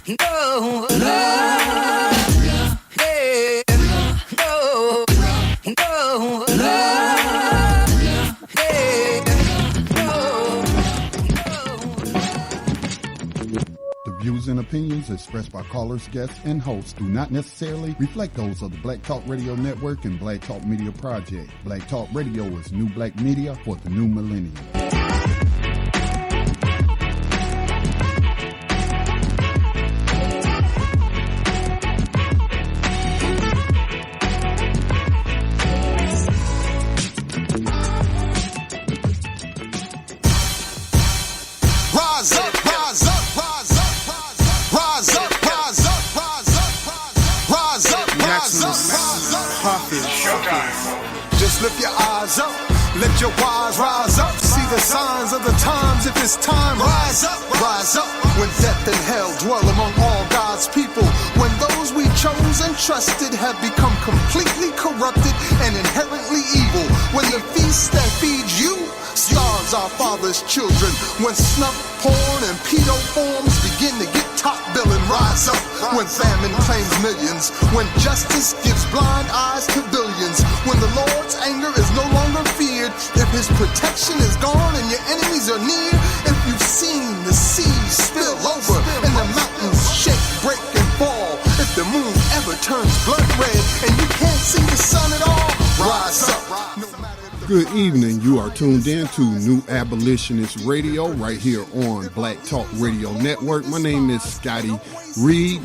No, no, yeah, no, no, The views and opinions expressed by callers, guests, and hosts do not necessarily reflect those of the Black Talk Radio Network and Black Talk Media Project. Black Talk Radio is new black media for the new millennium. Rise up, rise up, rise up, rise up, rise up, rise up, rise up, rise up, rise up. Just lift your eyes up, let your wise rise up. See the signs of the times. If it's time, rise up, rise up. When death and hell dwell among all God's people, when those we chose and trusted have become completely corrupted and inherently evil, when the feast that feeds you starves our father's children, when snuff, porn, and pedo forms begin to get top billing, rise up. When famine claims millions, when justice gives blind eyes to billions, when the Lord's anger is no longer feared, if his protection is gone and your enemies are near, if you've seen the seas spill over and the mountains shake, break, and fall, if the moon ever turns blood red and you can't see the sun at all, rise up. No matter. Good evening. You are tuned in to New Abolitionist Radio right here on Black Talk Radio Network. My name is Scotty Reed.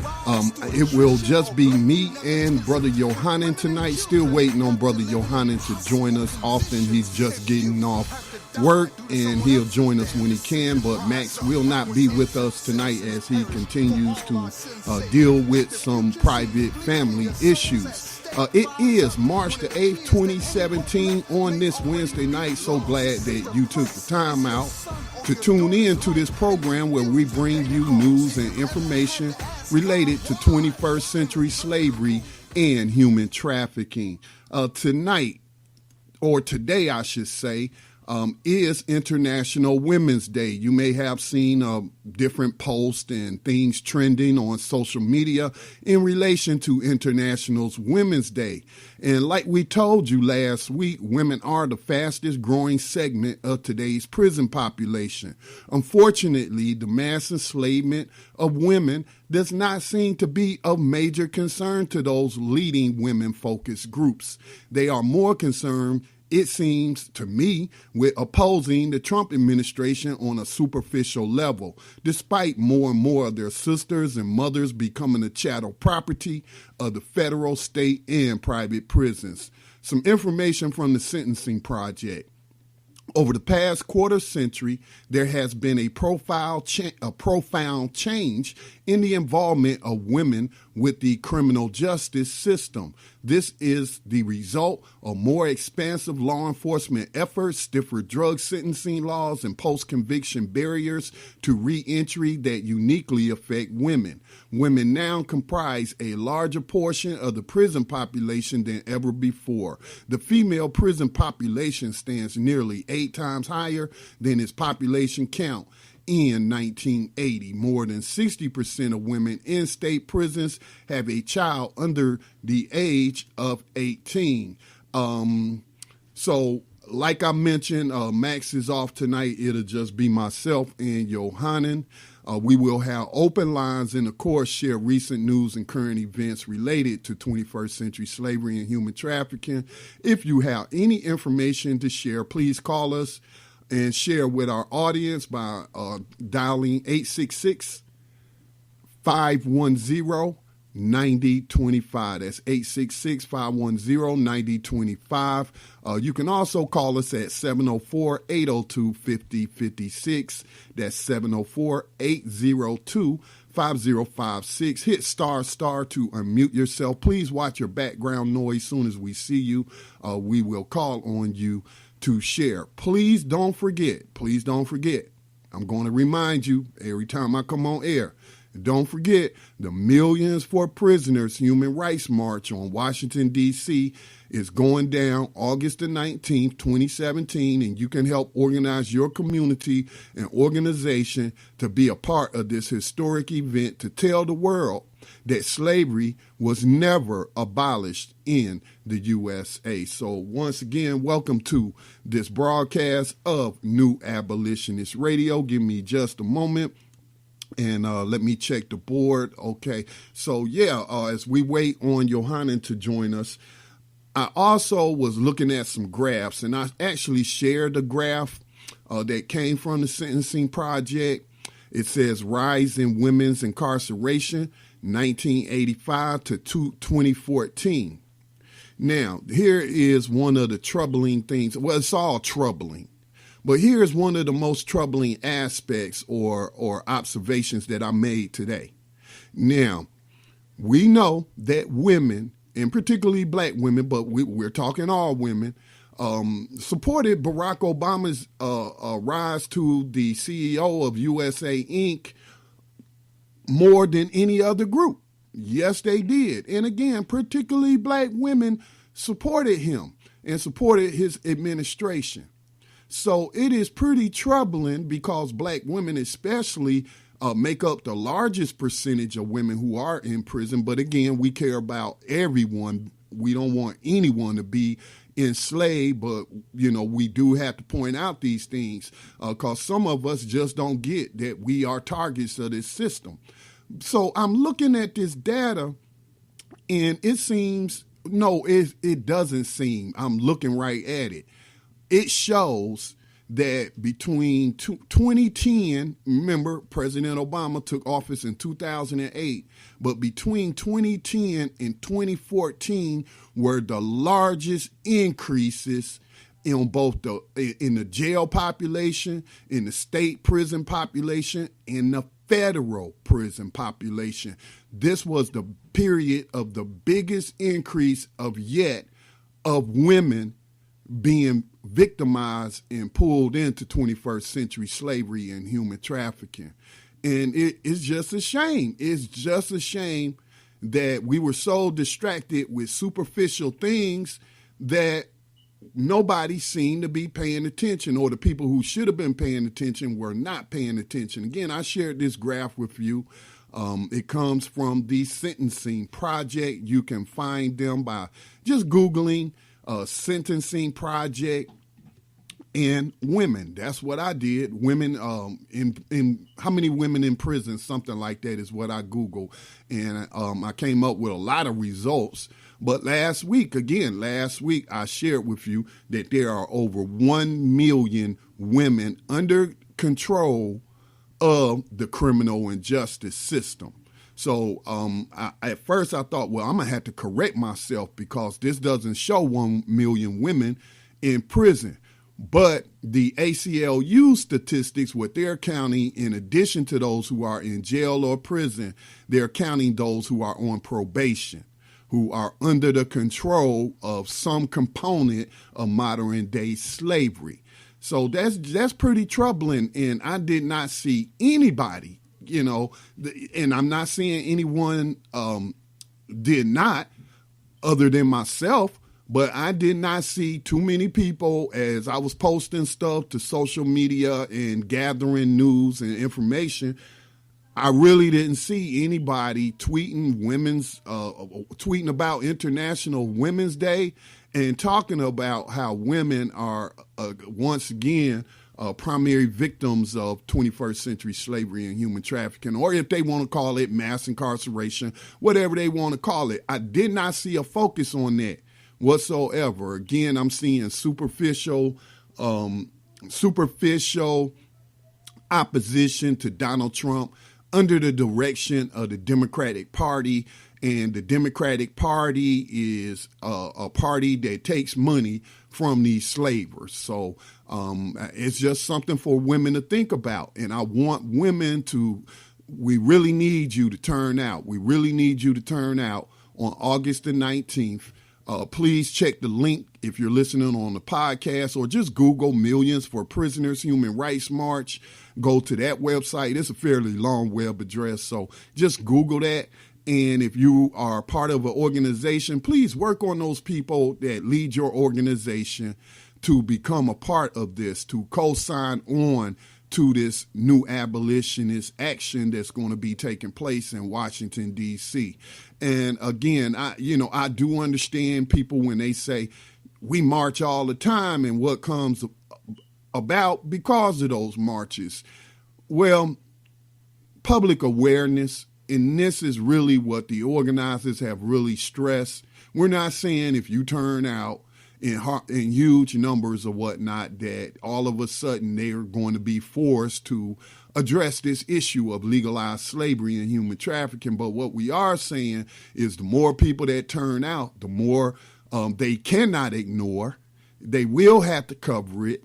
It will just be me and Brother Yohanan tonight. Still waiting on Brother Yohanan to join us. Often he's just getting off work and he'll join us when he can, but Max will not be with us tonight as he continues to deal with some private family issues. It is March the 8th, 2017 on this Wednesday night. So glad that you took the time out to tune in to this program where we bring you news and information related to 21st century slavery and human trafficking. Tonight, or today I should say, is International Women's Day. You may have seen different posts and things trending on social media in relation to International Women's Day. And like we told you last week, women are the fastest growing segment of today's prison population. Unfortunately, the mass enslavement of women does not seem to be of major concern to those leading women-focused groups. They are more concerned, it seems to me, with opposing the Trump administration on a superficial level, despite more and more of their sisters and mothers becoming a chattel property of the federal, state, and private prisons. Some information from the Sentencing Project. Over the past quarter century, there has been a profound change in the involvement of women with the criminal justice system. This is the result of more expansive law enforcement efforts, stiffer drug sentencing laws, and post-conviction barriers to reentry that uniquely affect women. Women now comprise a larger portion of the prison population than ever before. The female prison population stands nearly 8 times higher than its population count. In 1980, more than 60% of women in state prisons have a child under the age of 18. So, like I mentioned, Max is off tonight. It'll just be myself and Yohanan. We will have open lines and, of course, share recent news and current events related to 21st century slavery and human trafficking. If you have any information to share, please call us and share with our audience by dialing 866-510-9025. That's 866-510-9025. You can also call us at 704-802-5056. That's 704-802-5056. Hit star to unmute yourself. Please watch your background noise. Soon as we see you, we will call on you to share. Please don't forget. I'm going to remind you every time I come on air. Don't forget the Millions for Prisoners Human Rights March on Washington, D.C. is going down August the 19th, 2017, and you can help organize your community and organization to be a part of this historic event to tell the world that slavery was never abolished in the USA. So once again, welcome to this broadcast of New Abolitionist Radio. Give me just a moment. And let me check the board. Okay. So, as we wait on Johanna to join us, I also was looking at some graphs, and I actually shared a graph that came from the Sentencing Project. It says rise in women's incarceration, 1985 to 2014. Now, here is one of the troubling things. Well, it's all troubling. But here's one of the most troubling aspects or observations that I made today. Now, we know that women, and particularly black women, but we're talking all women, supported Barack Obama's rise to the CEO of USA Inc. more than any other group. Yes, they did. And again, particularly black women supported him and supported his administration. So it is pretty troubling because black women especially make up the largest percentage of women who are in prison. But again, we care about everyone. We don't want anyone to be enslaved, but, we do have to point out these things because some of us just don't get that we are targets of this system. So I'm looking at this data and it seems, no, it doesn't seem, I'm looking right at it. It shows that between 2010, remember, President Obama took office in 2008, but between 2010 and 2014 were the largest increases in both in the jail population, in the state prison population, and the federal prison population. This was the period of the biggest increase of women being victimized and pulled into 21st century slavery and human trafficking. And it's just a shame. It's just a shame that we were so distracted with superficial things that nobody seemed to be paying attention, or the people who should have been paying attention were not paying attention. Again, I shared this graph with you. It comes from the Sentencing Project. You can find them by just Googling Sentencing Project and women. That's what I did. Women in how many women in prison, something like that is what I Googled. And I came up with a lot of results. But last week, I shared with you that there are over 1 million women under control of the criminal and justice system. So at first I thought, well, I'm going to have to correct myself because this doesn't show 1 million women in prison. But the ACLU statistics, what they're counting, in addition to those who are in jail or prison, they're counting those who are on probation, who are under the control of some component of modern day slavery. So that's pretty troubling. And I did not see anybody, and I'm not saying anyone did not, other than myself, but I did not see too many people as I was posting stuff to social media and gathering news and information. I really didn't see anybody tweeting tweeting about International Women's Day and talking about how women are once again primary victims of 21st century slavery and human trafficking, or if they want to call it mass incarceration, whatever they want to call it. I did not see a focus on that whatsoever. Again, I'm seeing superficial opposition to Donald Trump under the direction of the Democratic Party. And the Democratic Party is a party that takes money from these slavers. So it's just something for women to think about. And I want women we really need you to turn out. We really need you to turn out on August the 19th. Please check the link if you're listening on the podcast, or just Google Millions for Prisoners Human Rights March. Go to that website. It's a fairly long web address, so just Google that. And if you are part of an organization, please work on those people that lead your organization to become a part of this, to co-sign on to this new abolitionist action that's going to be taking place in Washington, D.C. And again, I do understand people when they say we march all the time and what comes about because of those marches. Well, public awareness, and this is really what the organizers have really stressed. We're not saying if you turn out in huge numbers or whatnot, that all of a sudden they are going to be forced to address this issue of legalized slavery and human trafficking. But what we are saying is the more people that turn out, the more they cannot ignore. They will have to cover it.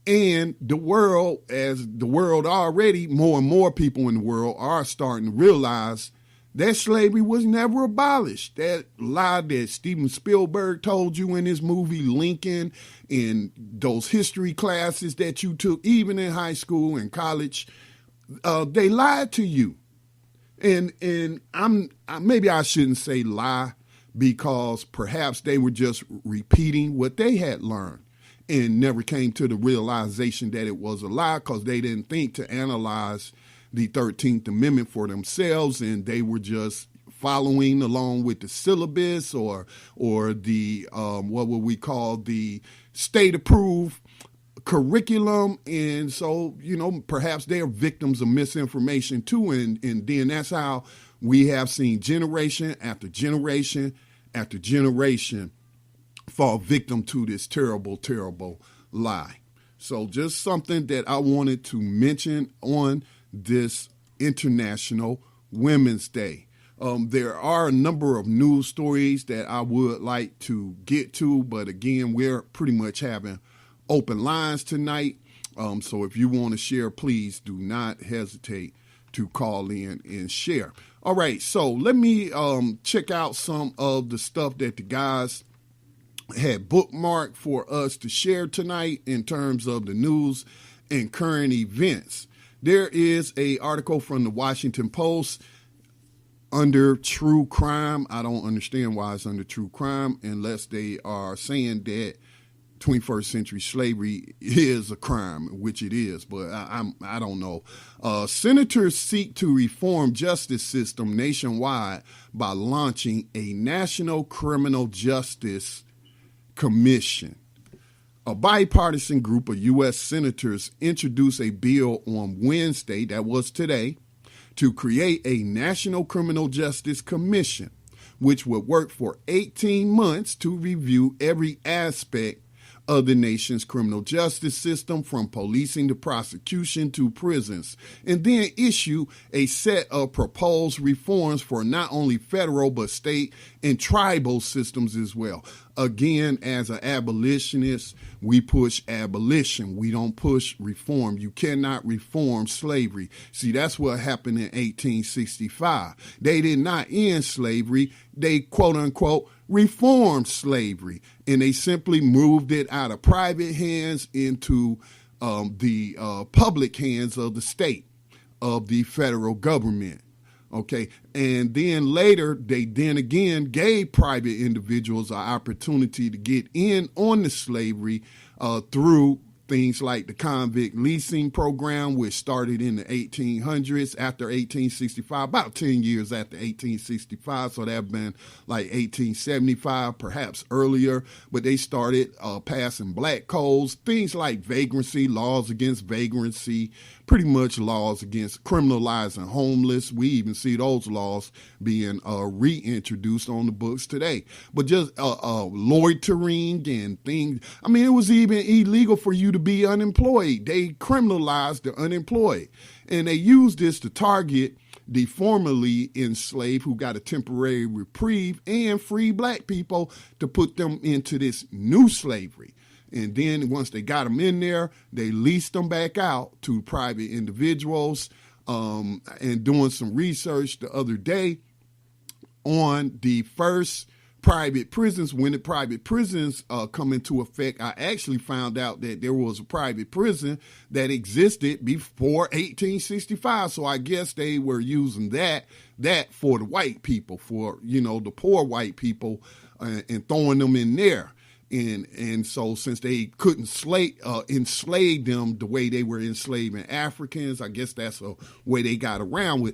And the world, as the world already, more and more people in the world are starting to realize that slavery was never abolished. That lie that Steven Spielberg told you in his movie Lincoln, and those history classes that you took, even in high school and college, they lied to you. And maybe I shouldn't say lie, because perhaps they were just repeating what they had learned and never came to the realization that it was a lie, because they didn't think to analyze the 13th Amendment for themselves, and they were just following along with the syllabus or the what would we call the state-approved curriculum. And so, perhaps they're victims of misinformation too, and then that's how we have seen generation after generation after generation fall victim to this terrible, terrible lie. So just something that I wanted to mention on this International Women's Day. There are a number of news stories that I would like to get to, but again, we're pretty much having open lines tonight. So if you want to share, please do not hesitate to call in and share. All right, so let me check out some of the stuff that the guys had bookmarked for us to share tonight in terms of the news and current events. There is an article from the Washington Post under true crime. I don't understand why it's under true crime unless they are saying that 21st century slavery is a crime, which it is, but I don't know. Senators seek to reform justice system nationwide by launching a National Criminal Justice Commission. A bipartisan group of U.S. senators introduced a bill on Wednesday, that was today, to create a National Criminal Justice Commission, which would work for 18 months to review every aspect of the nation's criminal justice system, from policing to prosecution to prisons, and then issue a set of proposed reforms for not only federal but state and tribal systems as well. Again, as an abolitionist, we push abolition. We don't push reform. You cannot reform slavery. See, that's what happened in 1865. They did not end slavery. They, quote unquote, reformed slavery, and they simply moved it out of private hands into the public hands of the state, of the federal government. Okay, and then later they then again gave private individuals an opportunity to get in on the slavery through things like the convict leasing program, which started in the 1800s after 1865, about 10 years after 1865. So that have been like 1875, perhaps earlier. But they started passing black codes, things like vagrancy, laws against vagrancy, pretty much laws against criminalizing homeless. We even see those laws being reintroduced on the books today. But just loitering and things. I mean, it was even illegal for you to be unemployed. They criminalized the unemployed. And they used this to target the formerly enslaved who got a temporary reprieve and free black people to put them into this new slavery. And then once they got them in there, they leased them back out to private individuals. And doing some research the other day on the first private prisons. When the private prisons come into effect, I actually found out that there was a private prison that existed before 1865. So I guess they were using that for the white people, for, the poor white people, and throwing them in there. And so since they couldn't enslave them the way they were enslaving Africans, I guess that's a way they got around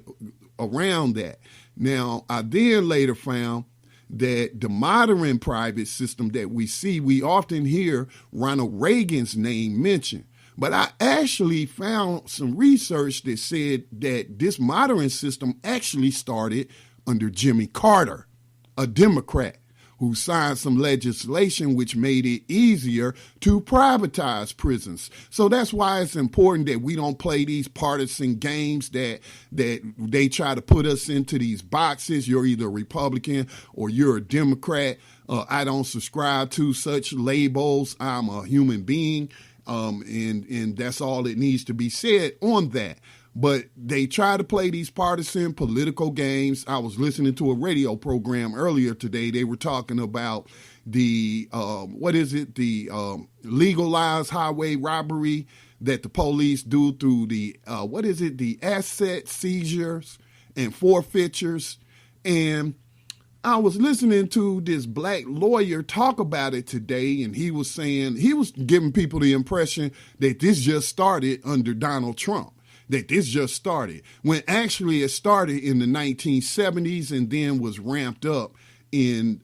that. Now, I then later found that the modern private system that we often hear Ronald Reagan's name mentioned. But I actually found some research that said that this modern system actually started under Jimmy Carter, a Democrat, who signed some legislation which made it easier to privatize prisons. So that's why it's important that we don't play these partisan games that they try to put us into these boxes. You're either a Republican or you're a Democrat. I don't subscribe to such labels. I'm a human being, and that's all that needs to be said on that. But they try to play these partisan political games. I was listening to a radio program earlier today. They were talking about the legalized highway robbery that the police do through the asset seizures and forfeitures. And I was listening to this black lawyer talk about it today, and he was giving people the impression that this just started under Donald Trump. That this just started, when actually it started in the 1970s and then was ramped up in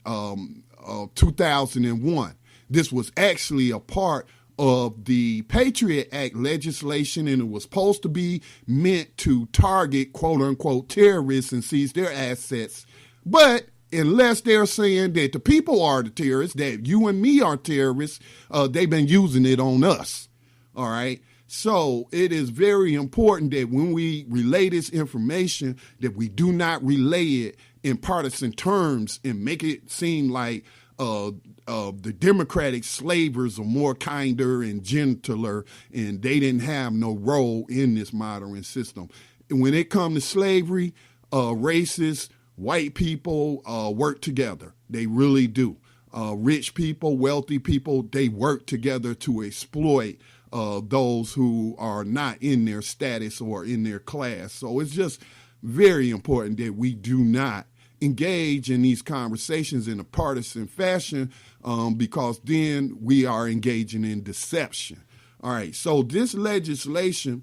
2001. This was actually a part of the Patriot Act legislation, and it was supposed to be meant to target quote-unquote terrorists and seize their assets. But unless they're saying that the people are the terrorists, that you and me are terrorists, they've been using it on us, all right? So it is very important that when we relay this information, that we do not relay it in partisan terms and make it seem like the Democratic slavers are more kinder and gentler, and they didn't have no role in this modern system. And when it comes to slavery, racists, white people work together. They really do. Rich people, wealthy people, they work together to exploit those who are not in their status or in their class. So it's just very important that we do not engage in these conversations in a partisan fashion, because then we are engaging in deception. All right, so this legislation,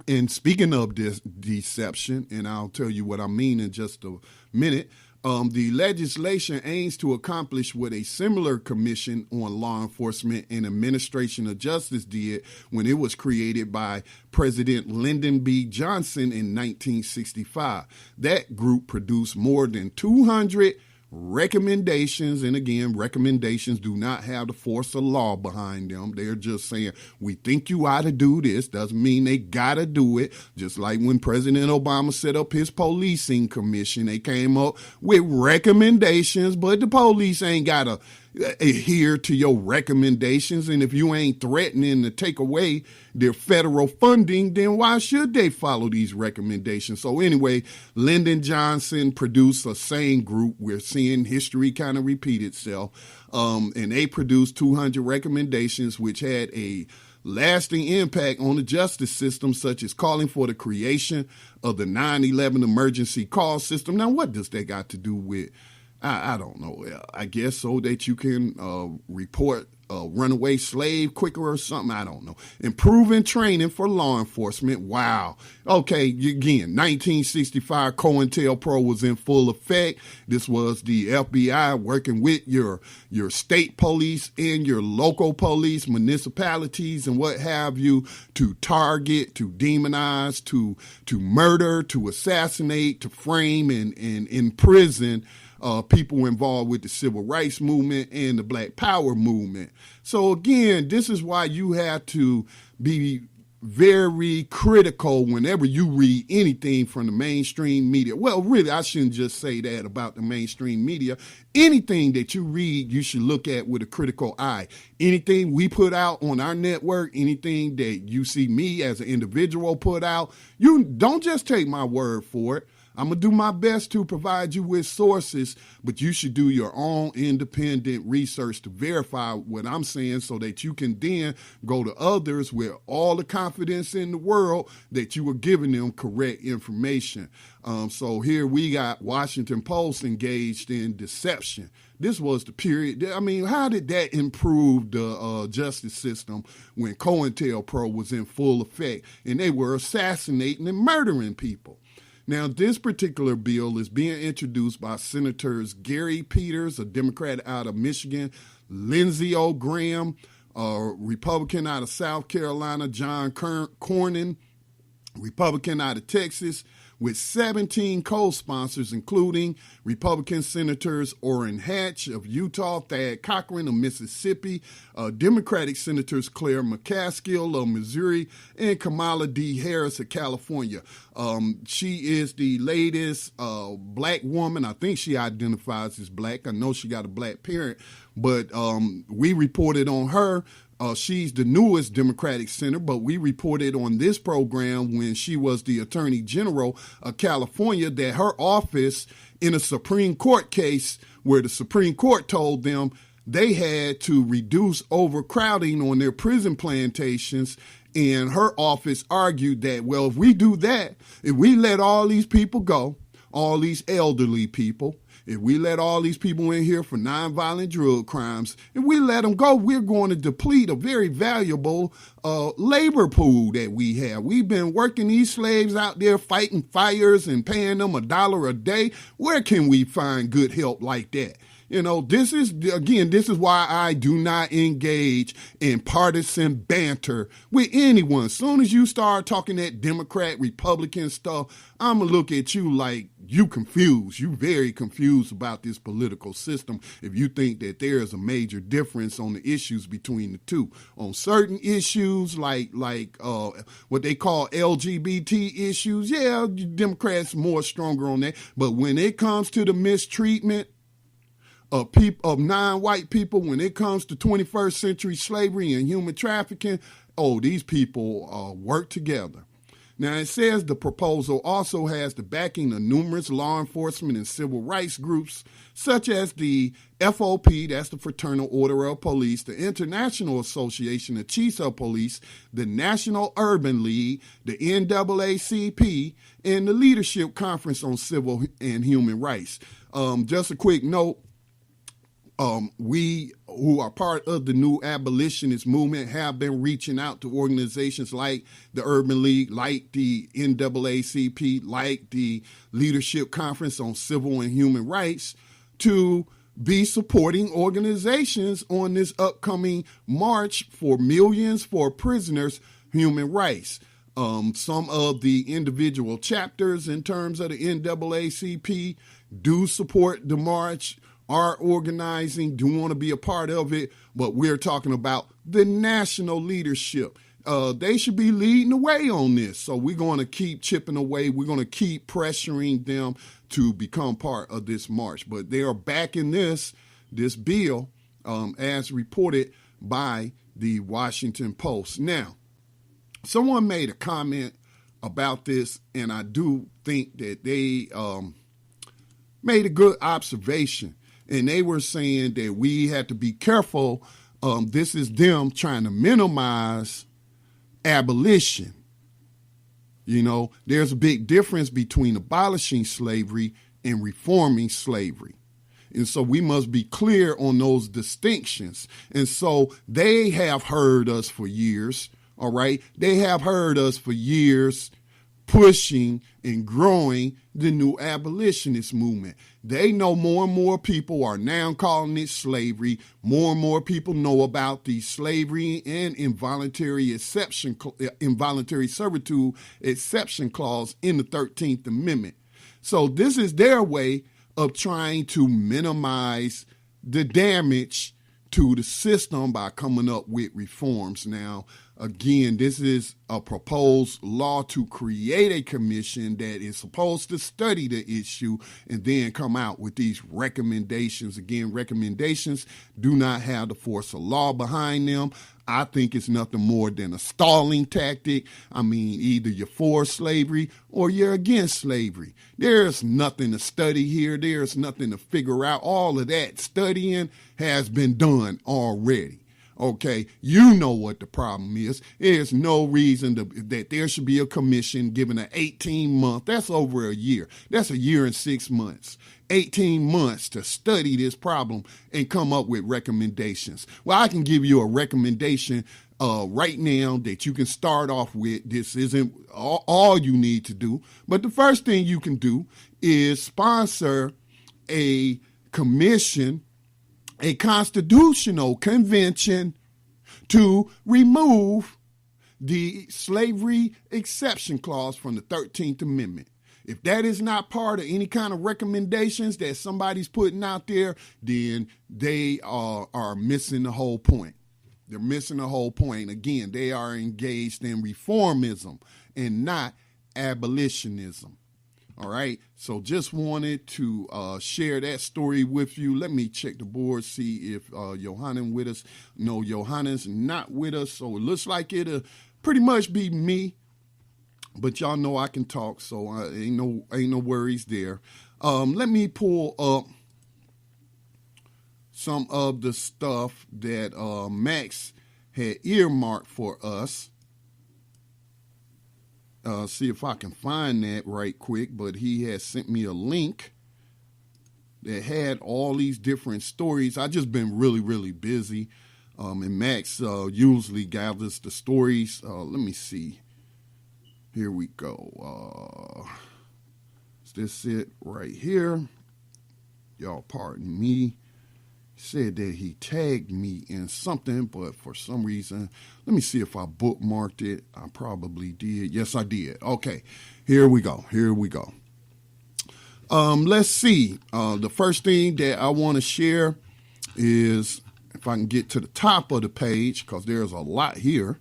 and speaking of this deception, and I'll tell you what I mean in just a minute, the legislation aims to accomplish what a similar commission on law enforcement and administration of justice did when it was created by President Lyndon B. Johnson in 1965. That group produced more than 200 recommendations, and again, recommendations do not have the force of law behind them. They're just saying, we think you ought to do this. Doesn't mean they gotta do it. Just like when President Obama set up his policing commission, they came up with recommendations, but the police ain't gotta adhere to your recommendations. And if you ain't threatening to take away their federal funding, then why should they follow these recommendations? So anyway, Lyndon Johnson produced a same group. We're seeing history kind of repeat itself. And they produced 200 recommendations, which had a lasting impact on the justice system, such as calling for the creation of the 9/11 emergency call system. Now, what does that got to do with I don't know. I guess so that you can report a runaway slave quicker or something. I don't know. Improving training for law enforcement. Wow. Okay, again, 1965, COINTELPRO was in full effect. This was the FBI working with your state police and your local police, municipalities and what have you, to target, to demonize, to murder, to assassinate, to frame and imprison people involved with the civil rights movement and the Black Power movement. So again, this is why you have to be very critical whenever you read anything from the mainstream media. Well, really, I shouldn't just say that about the mainstream media. Anything that you read, you should look at with a critical eye. Anything we put out on our network, anything that you see me as an individual put out, you don't just take my word for it. I'm going to do my best to provide you with sources, but you should do your own independent research to verify what I'm saying so that you can then go to others with all the confidence in the world that you are giving them correct information. So here we got Washington Post engaged in deception. This was the period. I mean, how did that improve the justice system when COINTELPRO was in full effect and they were assassinating and murdering people? Now, this particular bill is being introduced by Senators Gary Peters, a Democrat out of Michigan, Lindsey Graham, a Republican out of South Carolina, John Cornyn, Republican out of Texas, with 17 co-sponsors, including Republican Senators Orrin Hatch of Utah, Thad Cochran of Mississippi, Democratic Senators Claire McCaskill of Missouri, and Kamala D. Harris of California. She is the latest black woman. I think she identifies as black. I know she got a black parent, but we reported on her. She's the newest Democratic senator, but we reported on this program when she was the Attorney General of California that her office in a Supreme Court case where the Supreme Court told them they had to reduce overcrowding on their prison plantations. And her office argued that, well, if we do that, if we let all these people go, all these elderly people, if we let all these people in here for nonviolent drug crimes, if we let them go, we're going to deplete a very valuable labor pool that we have. We've been working these slaves out there fighting fires and paying them $1 a day. Where can we find good help like that? You know, this is why I do not engage in partisan banter with anyone. As soon as you start talking that Democrat, Republican stuff, I'm going to look at you like you confused. You very confused about this political system if you think that there is a major difference on the issues between the two. On certain issues like what they call LGBT issues, yeah, Democrats more stronger on that. But when it comes to the mistreatment of non-white people, when it comes to 21st century slavery and human trafficking, these people work together. Now, it says the proposal also has the backing of numerous law enforcement and civil rights groups, such as the FOP, that's the Fraternal Order of Police, the International Association of Chiefs of Police, the National Urban League, the NAACP, and the Leadership Conference on Civil and Human Rights. Just a quick note. We who are part of the new abolitionist movement have been reaching out to organizations like the Urban League, like the NAACP, like the Leadership Conference on Civil and Human Rights to be supporting organizations on this upcoming march for millions for prisoners' human rights. Some of the individual chapters in terms of the NAACP do support the march, are organizing, do want to be a part of it, but we're talking about the national leadership. They should be leading the way on this. So we're going to keep chipping away. We're going to keep pressuring them to become part of this march. But they are backing this bill as reported by the Washington Post. Now, someone made a comment about this, and I do think that they made a good observation. And they were saying that we had to be careful. This is them trying to minimize abolition. You know, there's a big difference between abolishing slavery and reforming slavery. And so we must be clear on those distinctions. And so they have heard us for years, all right? They have heard us for years pushing and growing the new abolitionist movement. They know more and more people are now calling it slavery. More and more people know about the slavery and involuntary servitude exception clause in the 13th Amendment. So this is their way of trying to minimize the damage to the system by coming up with reforms. Now, Again, this is a proposed law to create a commission that is supposed to study the issue and then come out with these recommendations. Again, recommendations do not have the force of law behind them. I think it's nothing more than a stalling tactic. I mean, either you're for slavery or you're against slavery. There's nothing to study here. There's nothing to figure out. All of that studying has been done already. Okay, you know what the problem is. There's no reason that there should be a commission given an 18-month. That's over a year. That's a year and 6 months. 18 months to study this problem and come up with recommendations. Well, I can give you a recommendation right now that you can start off with. This isn't all you need to do, but the first thing you can do is sponsor a commission, a constitutional convention to remove the slavery exception clause from the 13th Amendment. If that is not part of any kind of recommendations that somebody's putting out there, then they are missing the whole point. They're missing the whole point. Again, they are engaged in reformism and not abolitionism. All right, so just wanted to share that story with you. Let me check the board, see if Johanna's with us. No, Johanna's not with us, so it looks like it'll pretty much be me. But y'all know I can talk, so ain't no worries there. Let me pull up some of the stuff that Max had earmarked for us. See if I can find that right quick, but he has sent me a link that had all these different stories. I've just been really, really busy, and Max usually gathers the stories. Let me see. Here we go. Is this it right here? Y'all pardon me. Said that he tagged me in something, but for some reason, let me see if I bookmarked it. I probably did. Yes, I did. Okay, here we go. Let's see. The first thing that I want to share is, if I can get to the top of the page, because there's a lot here.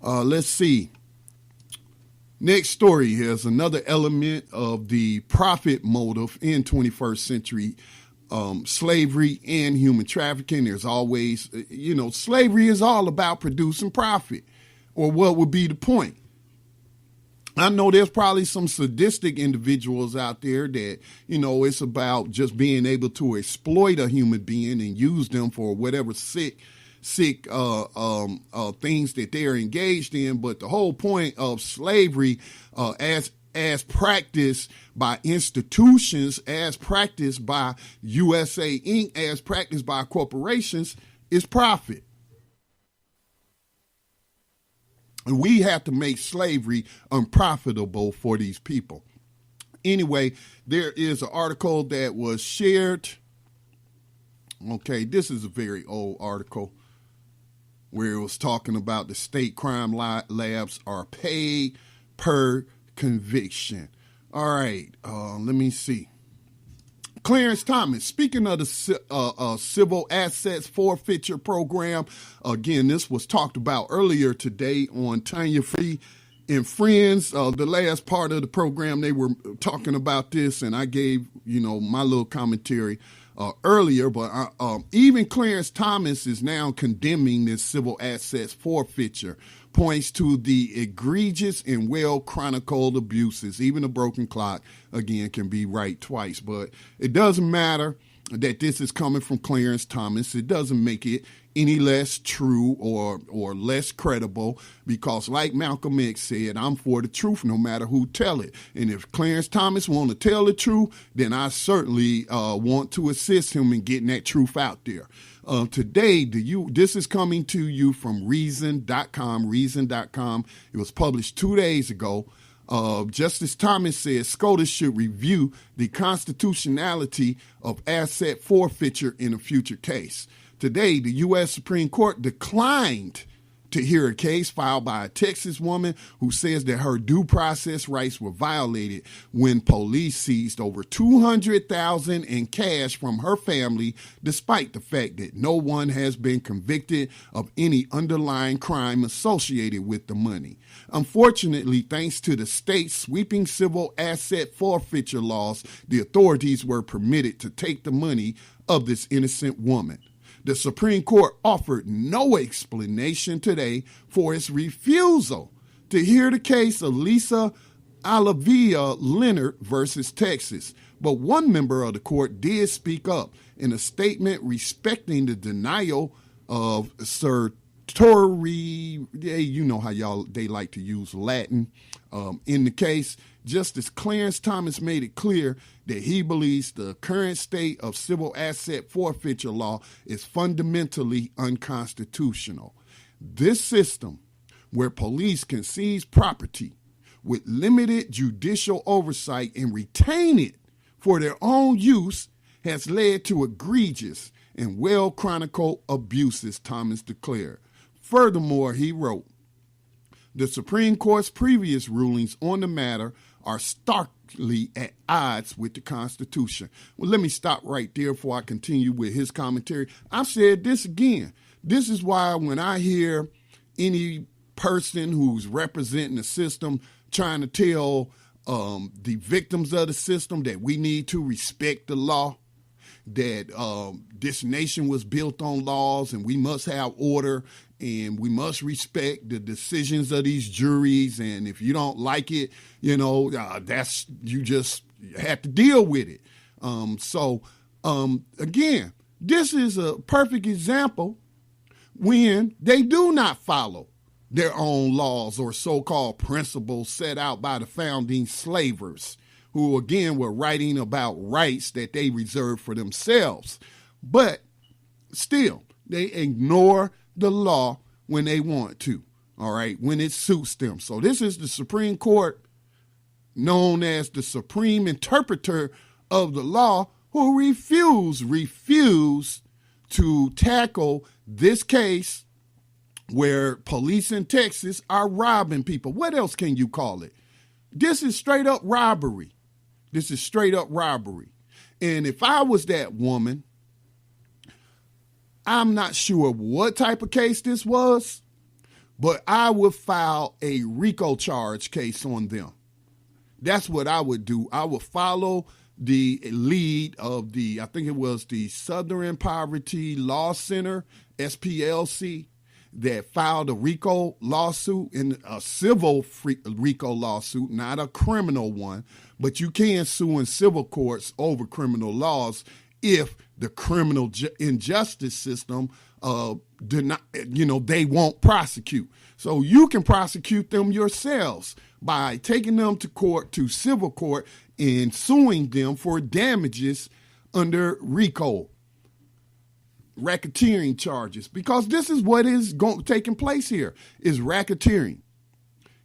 Let's see. Next story, here's another element of the profit motive in 21st century slavery and human trafficking. There's always, slavery is all about producing profit, or what would be the point? I know there's probably some sadistic individuals out there that, it's about just being able to exploit a human being and use them for whatever sick things that they're engaged in. But the whole point of slavery, as practiced by institutions, as practiced by USA Inc., as practiced by corporations, is profit. And we have to make slavery unprofitable for these people. Anyway, there is an article that was shared. Okay, this is a very old article where it was talking about the state crime labs are paid per conviction. All right, let me see. Clarence Thomas, speaking of the civil assets forfeiture program, again, this was talked about earlier today on Tanya Free and Friends. The last part of the program, they were talking about this, and I gave, my little commentary earlier, but even Clarence Thomas is now condemning this civil assets forfeiture, points to the egregious and well-chronicled abuses. Even a broken clock, again, can be right twice. But it doesn't matter that this is coming from Clarence Thomas. It doesn't make it any less true or less credible, because like Malcolm X said, I'm for the truth no matter who tell it. And if Clarence Thomas want to tell the truth, then I certainly want to assist him in getting that truth out there. Today, this is coming to you from Reason.com. Reason.com. It was published 2 days ago. Justice Thomas says SCOTUS should review the constitutionality of asset forfeiture in a future case. Today, the U.S. Supreme Court declined to hear a case filed by a Texas woman who says that her due process rights were violated when police seized over $200,000 in cash from her family, despite the fact that no one has been convicted of any underlying crime associated with the money. Unfortunately, thanks to the state's sweeping civil asset forfeiture laws, the authorities were permitted to take the money of this innocent woman. The Supreme Court offered no explanation today for its refusal to hear the case of Lisa Olivia Leonard versus Texas. But one member of the court did speak up in a statement respecting the denial of Sir Tory, you know how they like to use Latin. In the case, Justice Clarence Thomas made it clear that he believes the current state of civil asset forfeiture law is fundamentally unconstitutional. This system, where police can seize property with limited judicial oversight and retain it for their own use, has led to egregious and well-chronicled abuses, Thomas declared. Furthermore, he wrote, the Supreme Court's previous rulings on the matter are starkly at odds with the Constitution. Well, let me stop right there before I continue with his commentary. I've said this again. This is why when I hear any person who's representing the system trying to tell the victims of the system that we need to respect the law, that this nation was built on laws and we must have order and we must respect the decisions of these juries. And if you don't like it, you just have to deal with it. Again, this is a perfect example when they do not follow their own laws or so-called principles set out by the founding slavers, who, again, were writing about rights that they reserved for themselves. But still, they ignore the law when they want to, all right, when it suits them. So this is the Supreme Court, known as the supreme interpreter of the law, who refuse to tackle this case where police in Texas are robbing people. What else can you call it? This is straight up robbery. This is straight up robbery. And if I was that woman, I'm not sure what type of case this was, but I would file a RICO charge case on them. That's what I would do. I would follow the lead of I think it was the Southern Poverty Law Center, SPLC, that filed a RICO lawsuit, in a civil RICO lawsuit, not a criminal one, but you can sue in civil courts over criminal laws if the criminal injustice system they won't prosecute. So you can prosecute them yourselves by taking them to court, to civil court, and suing them for damages under RICO, racketeering charges, because this is what is taking place here, is racketeering.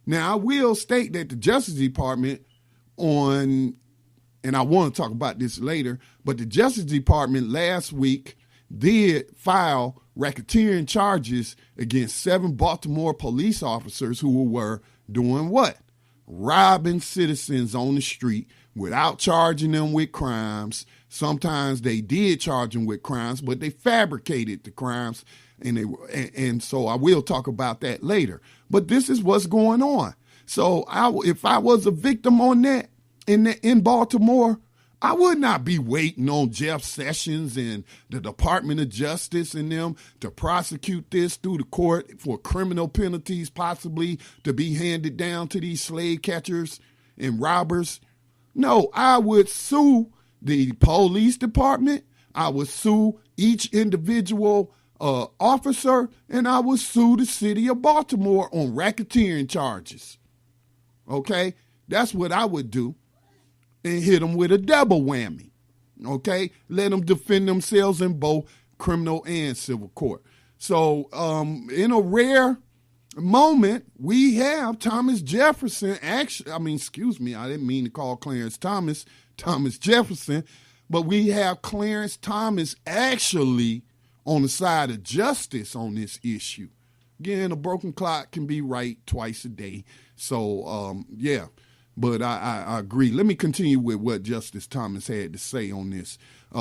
Now, I will state that the Justice Department and I want to talk about this later, but the Justice Department last week did file racketeering charges against 7 Baltimore police officers who were doing what? Robbing citizens on the street without charging them with crimes. Sometimes they did charge them with crimes, but they fabricated the crimes, and so I will talk about that later. But this is what's going on. So if I was a victim on that in Baltimore, I would not be waiting on Jeff Sessions and the Department of Justice and them to prosecute this through the court for criminal penalties, possibly to be handed down to these slave catchers and robbers. No, I would sue the police department. I would sue each individual officer, and I would sue the city of Baltimore on racketeering charges. Okay? That's what I would do, and hit them with a double whammy. Okay? Let them defend themselves in both criminal and civil court. So in a rare moment, we have Thomas Jefferson, I didn't mean to call Clarence Thomas Jefferson, but we have Clarence Thomas actually on the side of justice on this issue. Again, a broken clock can be right twice a day. So, yeah, but I agree. Let me continue with what Justice Thomas had to say on this.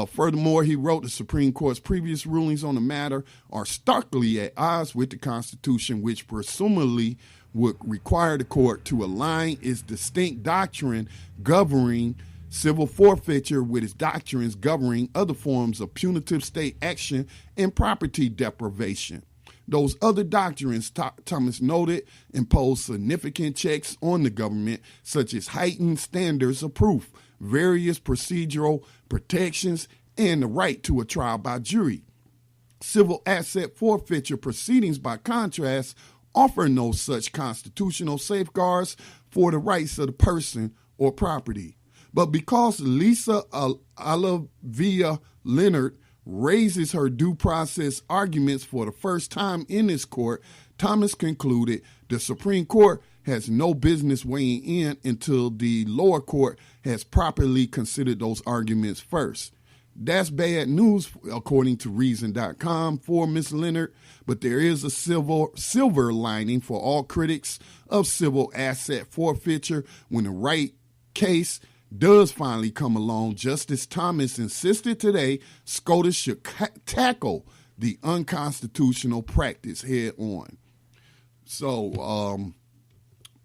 Furthermore, he wrote the Supreme Court's previous rulings on the matter are starkly at odds with the Constitution, which presumably would require the court to align its distinct doctrine governing civil forfeiture with its doctrines governing other forms of punitive state action and property deprivation. Those other doctrines, Thomas noted, impose significant checks on the government, such as heightened standards of proof, various procedural protections, and the right to a trial by jury. Civil asset forfeiture proceedings, by contrast, offer no such constitutional safeguards for the rights of the person or property. But because Lisa Olivia Leonard raises her due process arguments for the first time in this court, Thomas concluded the Supreme Court has no business weighing in until the lower court has properly considered those arguments first. That's bad news, according to Reason.com, for Ms. Leonard, but there is a silver lining for all critics of civil asset forfeiture. When the right case does finally come along, Justice Thomas insisted today SCOTUS should tackle the unconstitutional practice head on. So,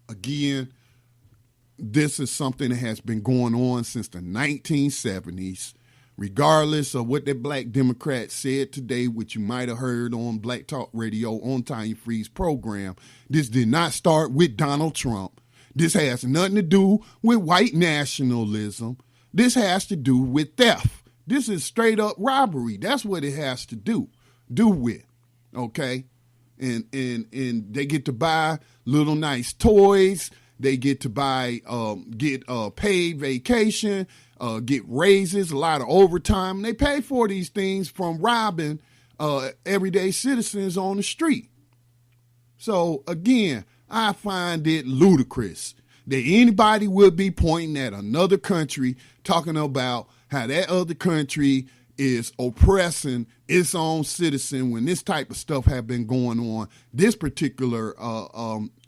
again, this is something that has been going on since the 1970s. Regardless of what the Black Democrats said today, which you might have heard on Black Talk Radio on Tanya Free's program, this did not start with Donald Trump. This has nothing to do with white nationalism. This has to do with theft. This is straight up robbery. That's what it has to do with, okay? And they get to buy little nice toys. They get to buy, get paid vacation, get raises, a lot of overtime. They pay for these things from robbing everyday citizens on the street. So, again, I find it ludicrous that anybody would be pointing at another country talking about how that other country is oppressing its own citizen when this type of stuff have been going on. This particular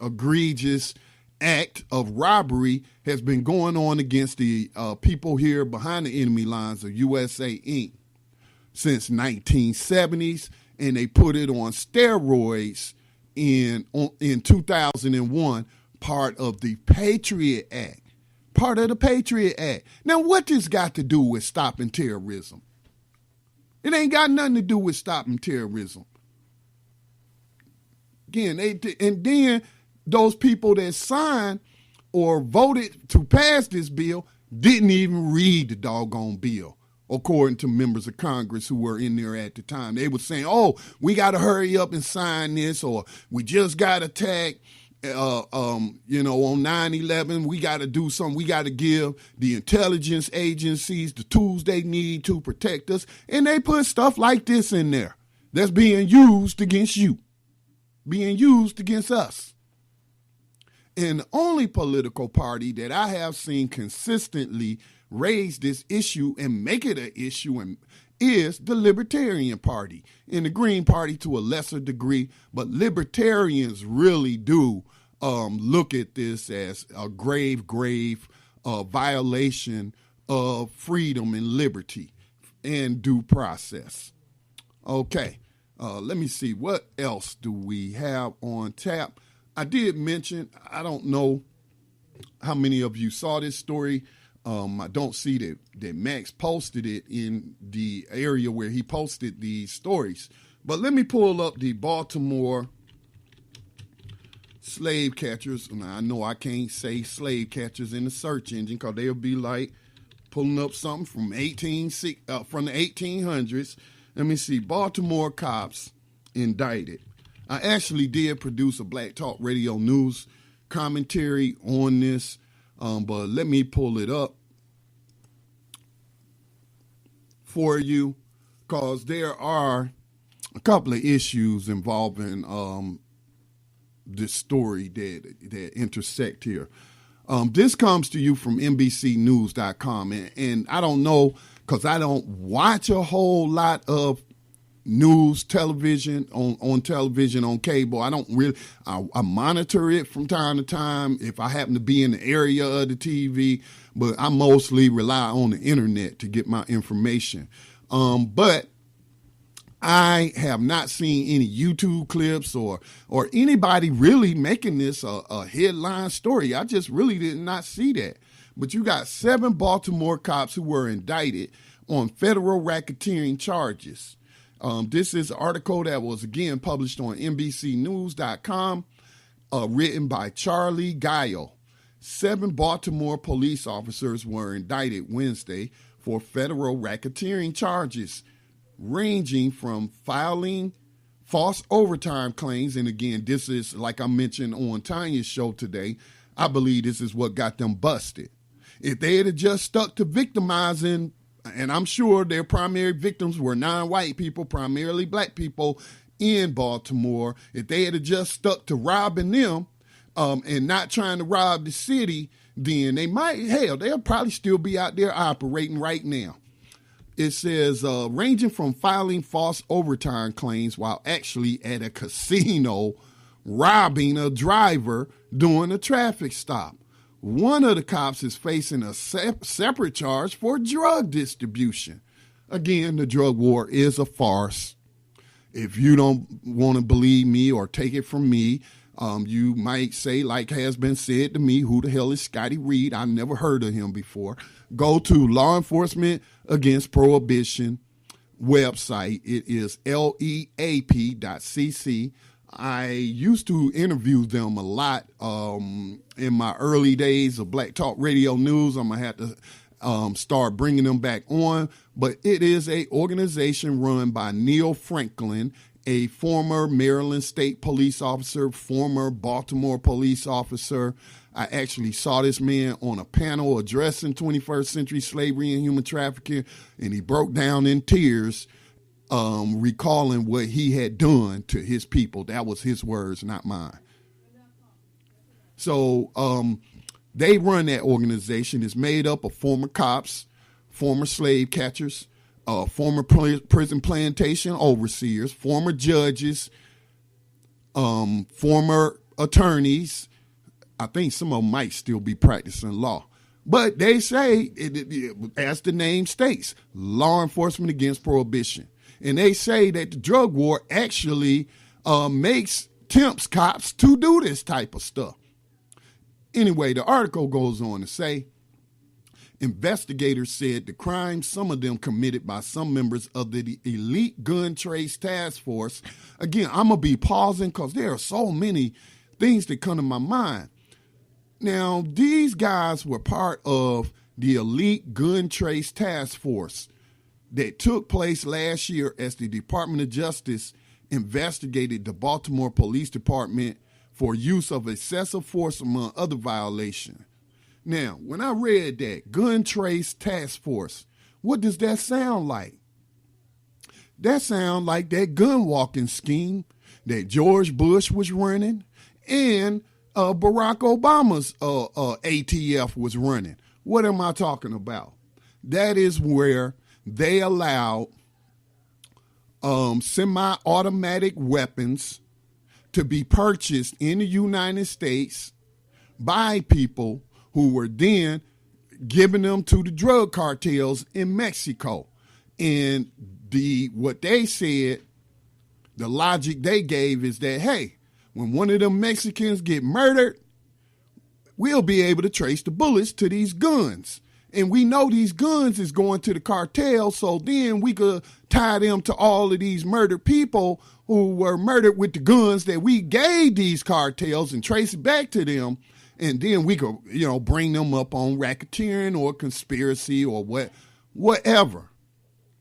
egregious act of robbery has been going on against the people here behind the enemy lines of USA Inc. since 1970s, and they put it on steroids in 2001, part of the Patriot Act. Part of the Patriot Act. Now, what this got to do with stopping terrorism? It ain't got nothing to do with stopping terrorism. Again, and then those people that signed or voted to pass this bill didn't even read the doggone bill, according to members of Congress who were in there at the time. They were saying, oh, we got to hurry up and sign this, or we just got attacked, on 9/11. We got to do something. We got to give the intelligence agencies the tools they need to protect us. And they put stuff like this in there that's being used against you, being used against us. And the only political party that I have seen consistently raise this issue and make it an issue is the Libertarian Party, and the Green Party to a lesser degree, but libertarians really do look at this as a grave violation of freedom and liberty and due process. Okay, let me see, what else do we have on tap? I did mention, I don't know how many of you saw this story. I don't see that Max posted it in the area where he posted these stories. But let me pull up the Baltimore slave catchers. Now, I know I can't say slave catchers in the search engine because they'll be like pulling up something from the 1800s. Let me see. Baltimore cops indicted. I actually did produce a Black Talk Radio News commentary on this. But let me pull it up for you, because there are a couple of issues involving this story that intersect here. This comes to you from NBCnews.com, and I don't know, because I don't watch a whole lot of news television on television, on cable. I don't really, I monitor it from time to time if I happen to be in the area of the TV, but I mostly rely on the internet to get my information. But I have not seen any YouTube clips or anybody really making this a headline story. I just really did not see that. But you got 7 Baltimore cops who were indicted on federal racketeering charges. This is an article that was, again, published on NBCnews.com, written by Charlie Guile. 7 Baltimore police officers were indicted Wednesday for federal racketeering charges, ranging from filing false overtime claims. And again, this is, like I mentioned on Tanya's show today, I believe this is what got them busted. If they had just stuck to victimizing, and I'm sure their primary victims were non-white people, primarily black people in Baltimore, if they had just stuck to robbing them and not trying to rob the city, then they'll probably still be out there operating right now. It says, ranging from filing false overtime claims while actually at a casino robbing a driver during a traffic stop. One of the cops is facing a separate charge for drug distribution. Again, the drug war is a farce. If you don't want to believe me or take it from me, you might say, like has been said to me, who the hell is Scotty Reed? I've never heard of him before. Go to Law Enforcement Against Prohibition website. It is leap.cc. I used to interview them a lot in my early days of Black Talk Radio News. I'm going to have to start bringing them back on. But it is an organization run by Neil Franklin, a former Maryland State police officer, former Baltimore police officer. I actually saw this man on a panel addressing 21st century slavery and human trafficking, and he broke down in tears, recalling what he had done to his people. That was his words, not mine. So they run that organization. It's made up of former cops, former slave catchers, former prison plantation overseers, former judges, former attorneys. I think some of them might still be practicing law. But they say, as the name states, Law Enforcement Against Prohibition. And they say that the drug war actually tempts cops to do this type of stuff. Anyway, the article goes on to say, investigators said the crimes, some of them committed by some members of the elite gun trace task force. Again, I'm going to be pausing because there are so many things that come to my mind. Now, these guys were part of the elite gun trace task force that took place last year as the Department of Justice investigated the Baltimore Police Department for use of excessive force, among other violations. Now, when I read that, gun trace task force, what does that sound like? That sounds like that gun walking scheme that George Bush was running and Barack Obama's ATF was running. What am I talking about? That is where they allowed semi-automatic weapons to be purchased in the United States by people who were then giving them to the drug cartels in Mexico. And what they said, the logic they gave is that, hey, when one of them Mexicans get murdered, we'll be able to trace the bullets to these guns. And we know these guns is going to the cartel, so then we could tie them to all of these murdered people who were murdered with the guns that we gave these cartels and trace it back to them. And then we could, bring them up on racketeering or conspiracy or whatever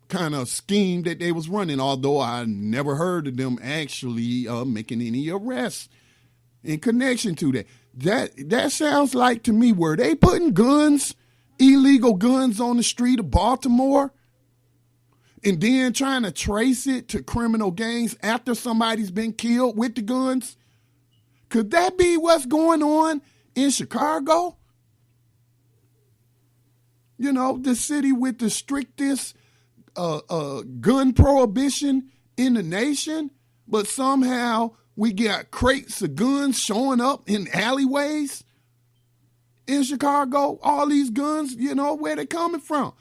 kind of scheme that they was running, although I never heard of them actually making any arrests in connection to that. That sounds like to me, were they putting illegal guns on the street of Baltimore and then trying to trace it to criminal gangs after somebody's been killed with the guns? Could that be what's going on in Chicago? The city with the strictest gun prohibition in the nation, but somehow we got crates of guns showing up in alleyways in Chicago. All these guns, where they coming from?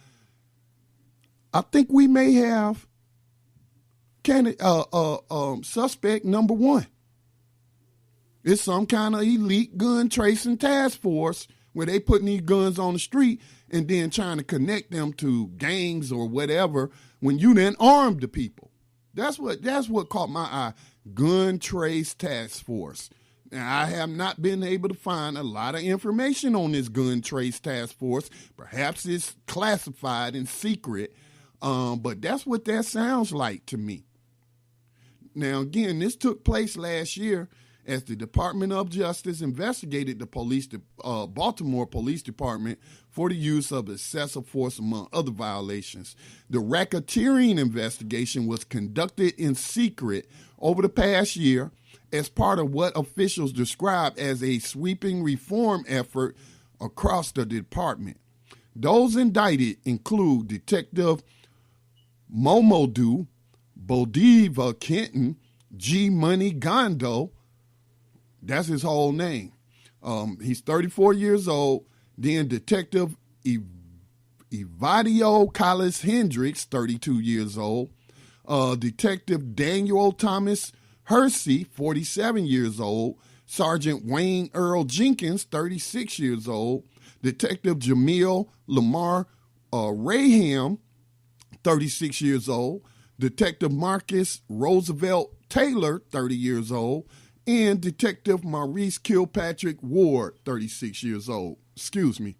I think we may have suspect number one. It's some kind of elite gun tracing task force where they putting these guns on the street and then trying to connect them to gangs or whatever when you then armed the people. That's what caught my eye. Gun trace task force. Now, I have not been able to find a lot of information on this gun trace task force. Perhaps it's classified and secret, but that's what that sounds like to me. Now, again, this took place last year as the Department of Justice investigated the Baltimore Police Department for the use of excessive force, among other violations. The racketeering investigation was conducted in secret over the past year as part of what officials described as a sweeping reform effort across the department. Those indicted include Detective Momodou Bodiva Kenton, G. Money Gondo. That's his whole name. He's 34 years old. Then Detective Evadio Collis Hendricks, 32 years old. Detective Daniel Thomas Hersey, 47 years old. Sergeant Wayne Earl Jenkins, 36 years old. Detective Jamil Lamar Raham, 36 years old. Detective Marcus Roosevelt Taylor, 30 years old. And Detective Maurice Kilpatrick Ward, 36 years old. Excuse me.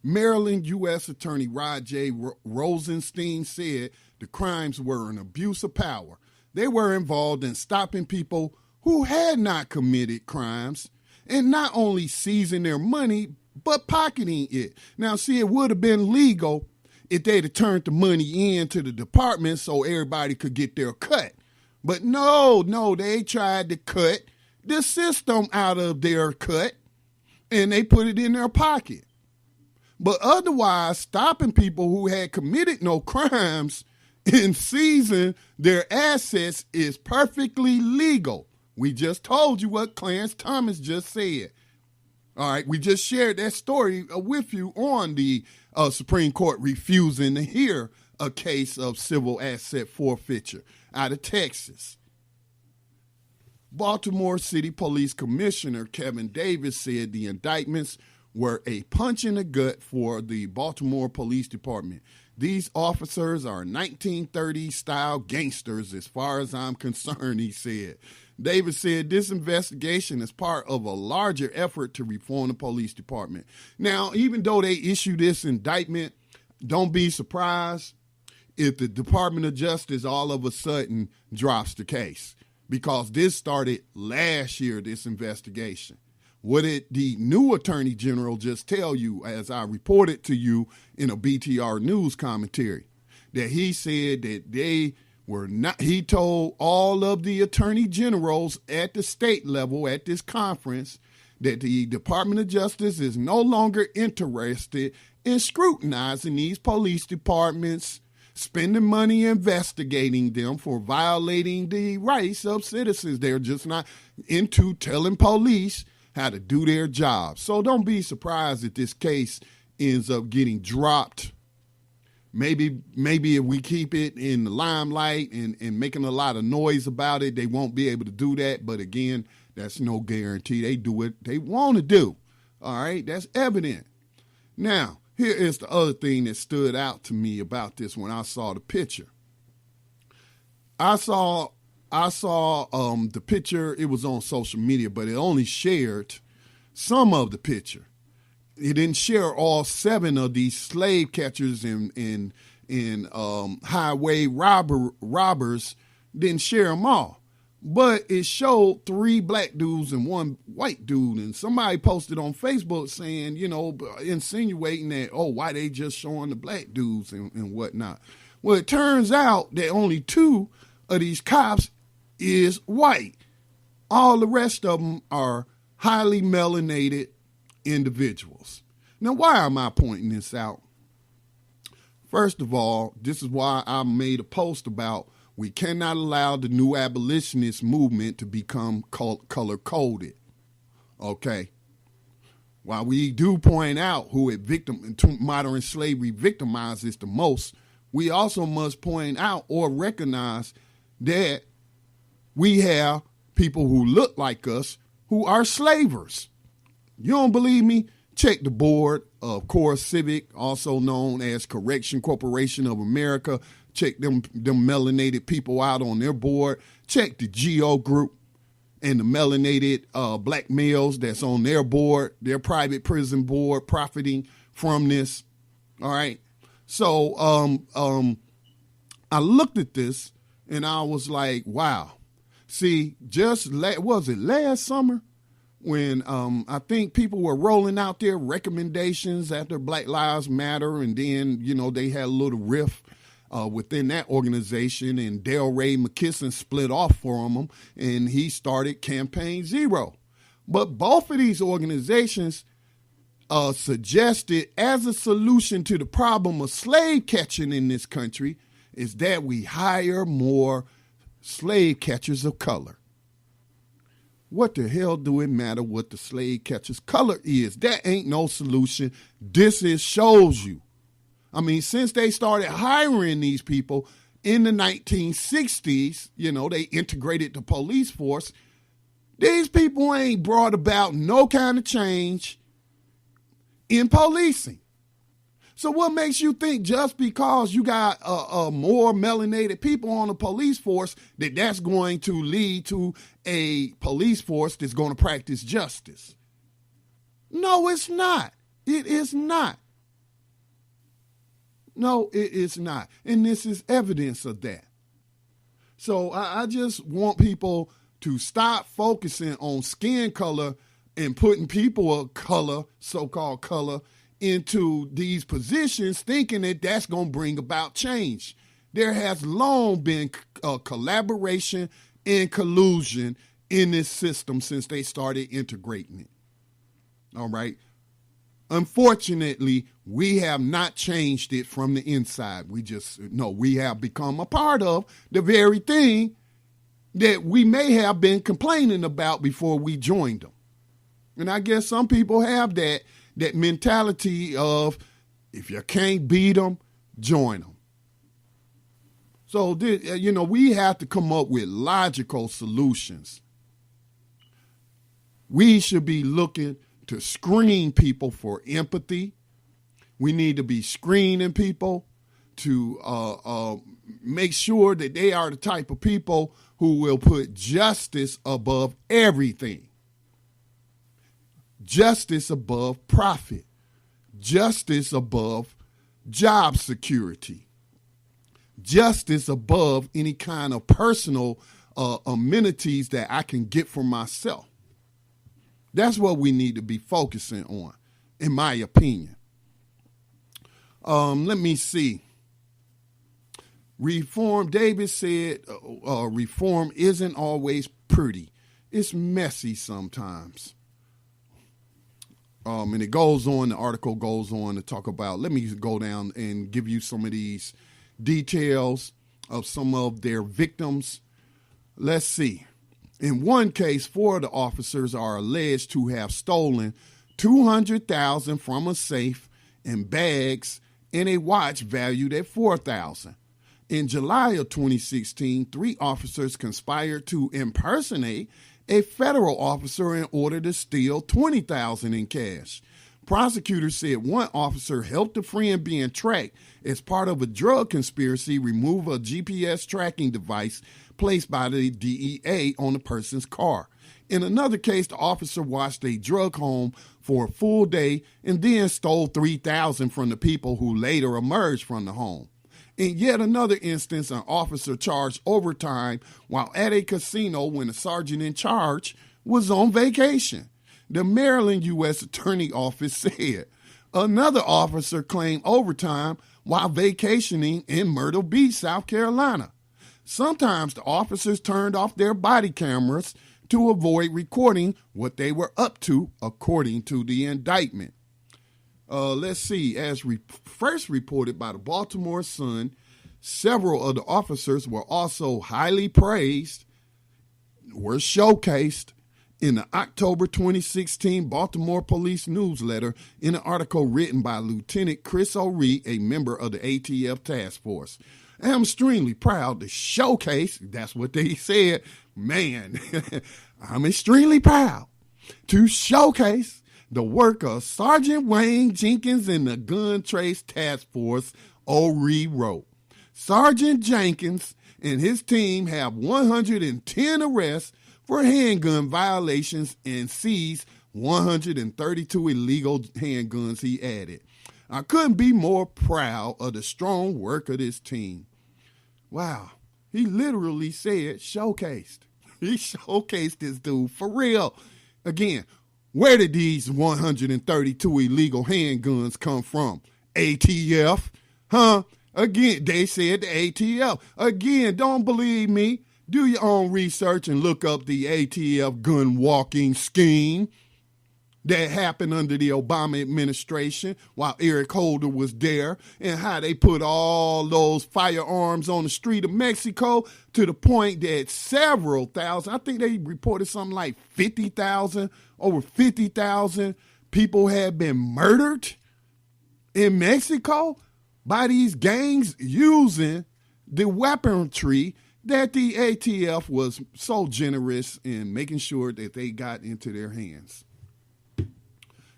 Maryland U.S. Attorney Rod J. Rosenstein said the crimes were an abuse of power. They were involved in stopping people who had not committed crimes and not only seizing their money, but pocketing it. Now, see, it would have been legal if they'd have turned the money in to the department so everybody could get their cut. But no, they tried to cut the system out of their cut and they put it in their pocket. But otherwise, stopping people who had committed no crimes and seizing their assets is perfectly legal. We just told you what Clarence Thomas just said. All right, we just shared that story with you on the Supreme Court refusing to hear a case of civil asset forfeiture out of Texas. Baltimore City Police Commissioner Kevin Davis said the indictments were a punch in the gut for the Baltimore Police Department. These officers are 1930s-style gangsters as far as I'm concerned, he said. Davis said this investigation is part of a larger effort to reform the police department. Now, even though they issue this indictment, don't be surprised if the Department of Justice all of a sudden drops the case, because this started last year, this investigation. What did the new Attorney General just tell you, as I reported to you in a BTR News commentary? That he said that they were not, he told all of the Attorney Generals at the state level at this conference that the Department of Justice is no longer interested in scrutinizing these police departments, spending money investigating them for violating the rights of citizens. They're just not into telling police how to do their job. So don't be surprised if this case ends up getting dropped. Maybe if we keep it in the limelight and making a lot of noise about it, they won't be able to do that. But again, that's no guarantee. They do what they want to do. All right, that's evident. Now, here is the other thing that stood out to me about this when I saw the picture. I saw the picture. It was on social media, but it only shared some of the picture. It didn't share all 7 of these slave catchers and highway robbers. Didn't share them all, but it showed 3 black dudes and 1 white dude. And somebody posted on Facebook saying, insinuating that, why they just showing the black dudes and whatnot. Well, it turns out that only 2 of these cops is white. All the rest of them are highly melanated individuals. Now, why am I pointing this out? First of all, this is why I made a post about we cannot allow the new abolitionist movement to become color-coded, okay? While we do point out who modern slavery victimizes the most, we also must point out or recognize that we have people who look like us who are slavers. You don't believe me? Check the board of Core Civic, also known as Correction Corporation of America. Check them melanated people out on their board. Check the GO group and the melanated black males that's on their board, their private prison board, profiting from this. All right. So I looked at this and I was like, wow. See, was it last summer when I think people were rolling out their recommendations after Black Lives Matter, and then, they had a little rift within that organization, and Delray McKisson split off from them, and he started Campaign Zero. But both of these organizations suggested as a solution to the problem of slave catching in this country is that we hire more slave catchers of color. What the hell do it matter what the slave catcher's color is? That ain't no solution. This shows you. I mean, since they started hiring these people in the 1960s, they integrated the police force. These people ain't brought about no kind of change in policing. So what makes you think just because you got more melanated people on the police force that's going to lead to a police force that's going to practice justice? No, it's not. It is not. No, it is not. And this is evidence of that. So I just want people to stop focusing on skin color and putting people of color, so-called color, into these positions thinking that that's going to bring about change. There has long been collaboration and collusion in this system since they started integrating it. All right. Unfortunately, we have not changed it from the inside. We have become a part of the very thing that we may have been complaining about before we joined them. And I guess some people have that mentality of, if you can't beat them, join them. So, we have to come up with logical solutions. We should be looking to screen people for empathy. We need to be screening people to make sure that they are the type of people who will put justice above everything. Justice above profit, justice above job security, justice above any kind of personal amenities that I can get for myself. That's what we need to be focusing on, in my opinion. Let me see. Reform, David said, reform isn't always pretty. It's messy sometimes. And it goes on, the article goes on to talk about, let me go down and give you some of these details of some of their victims. Let's see. In one case, 4 of the officers are alleged to have stolen $200,000 from a safe and bags and a watch valued at $4,000. In July of 2016, 3 officers conspired to impersonate a federal officer in order to steal $20,000 in cash. Prosecutors said one officer helped a friend being tracked as part of a drug conspiracy remove a GPS tracking device placed by the DEA on the person's car. In another case, the officer watched a drug home for a full day and then stole $3,000 from the people who later emerged from the home. In yet another instance, an officer charged overtime while at a casino when the sergeant in charge was on vacation. The Maryland U.S. Attorney Office said another officer claimed overtime while vacationing in Myrtle Beach, South Carolina. Sometimes the officers turned off their body cameras to avoid recording what they were up to, according to the indictment. Let's see. As first reported by the Baltimore Sun, several of the officers were also highly praised, were showcased in the October 2016 Baltimore Police newsletter in an article written by Lieutenant Chris O'Ree, a member of the ATF task force. I'm extremely proud to showcase, that's what they said, man, I'm extremely proud to showcase the work of Sergeant Wayne Jenkins and the Gun Trace Task Force, O'Ree wrote. Sergeant Jenkins and his team have 110 arrests for handgun violations and seized 132 illegal handguns, he added. I couldn't be more proud of the strong work of this team. Wow. He literally said showcased. He showcased this dude for real. Again, where did these 132 illegal handguns come from? ATF? Huh? Again, they said the ATF. Again, don't believe me. Do your own research and look up the ATF gun walking scheme that happened under the Obama administration while Eric Holder was there, and how they put all those firearms on the street of Mexico to the point that several thousand, I think they reported something like 50,000, over 50,000 people had been murdered in Mexico by these gangs using the weaponry that the ATF was so generous in making sure that they got into their hands.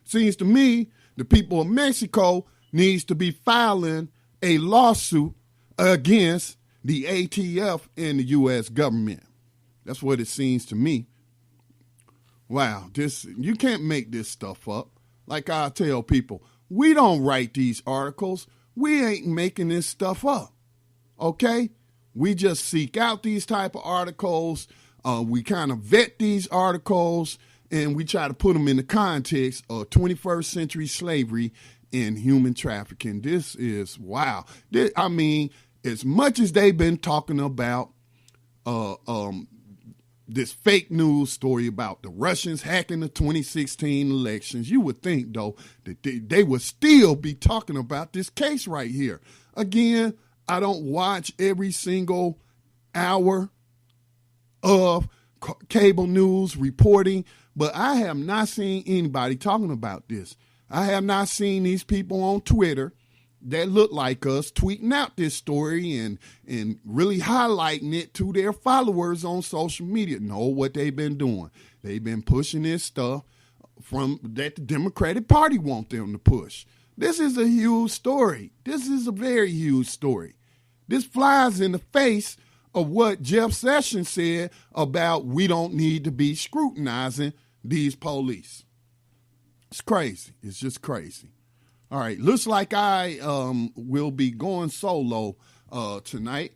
Seems to me the people of Mexico needs to be filing a lawsuit against the ATF and the U.S. government. That's what it seems to me. Wow, you can't make this stuff up. Like I tell people, we don't write these articles. We ain't making this stuff up, okay? We just seek out these type of articles. We kind of vet these articles, and we try to put them in the context of 21st century slavery and human trafficking. This is, wow. I mean, as much as they've been talking about this fake news story about the Russians hacking the 2016 elections, you would think, though, that they would still be talking about this case right here. Again, I don't watch every single hour of cable news reporting, but I have not seen anybody talking about this. I have not seen these people on Twitter that look like us tweeting out this story and really highlighting it to their followers on social media. No, what they've been doing. They've been pushing this stuff from that the Democratic Party want them to push. This is a huge story. This is a very huge story. This flies in the face of what Jeff Sessions said about we don't need to be scrutinizing these police. It's crazy. It's just crazy. All right. Looks like I will be going solo tonight.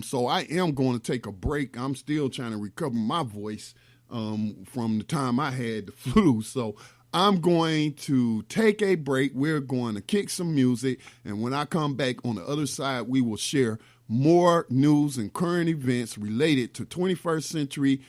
So I am going to take a break. I'm still trying to recover my voice from the time I had the flu. So I'm going to take a break. We're going to kick some music. And when I come back on the other side, we will share more news and current events related to 21st century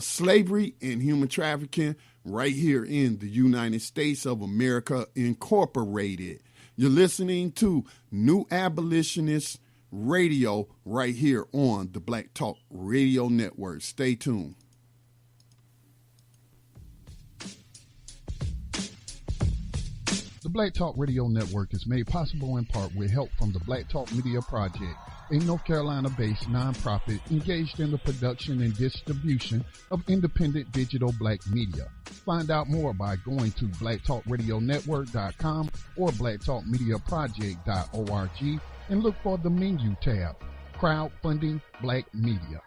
slavery and human trafficking right here in the United States of America Incorporated. You're listening to New Abolitionist Radio right here on the Black Talk Radio Network. Stay tuned. The Black Talk Radio Network is made possible in part with help from the Black Talk Media Project, a North Carolina-based nonprofit engaged in the production and distribution of independent digital black media. Find out more by going to blacktalkradionetwork.com or blacktalkmediaproject.org and look for the menu tab, Crowdfunding Black Media.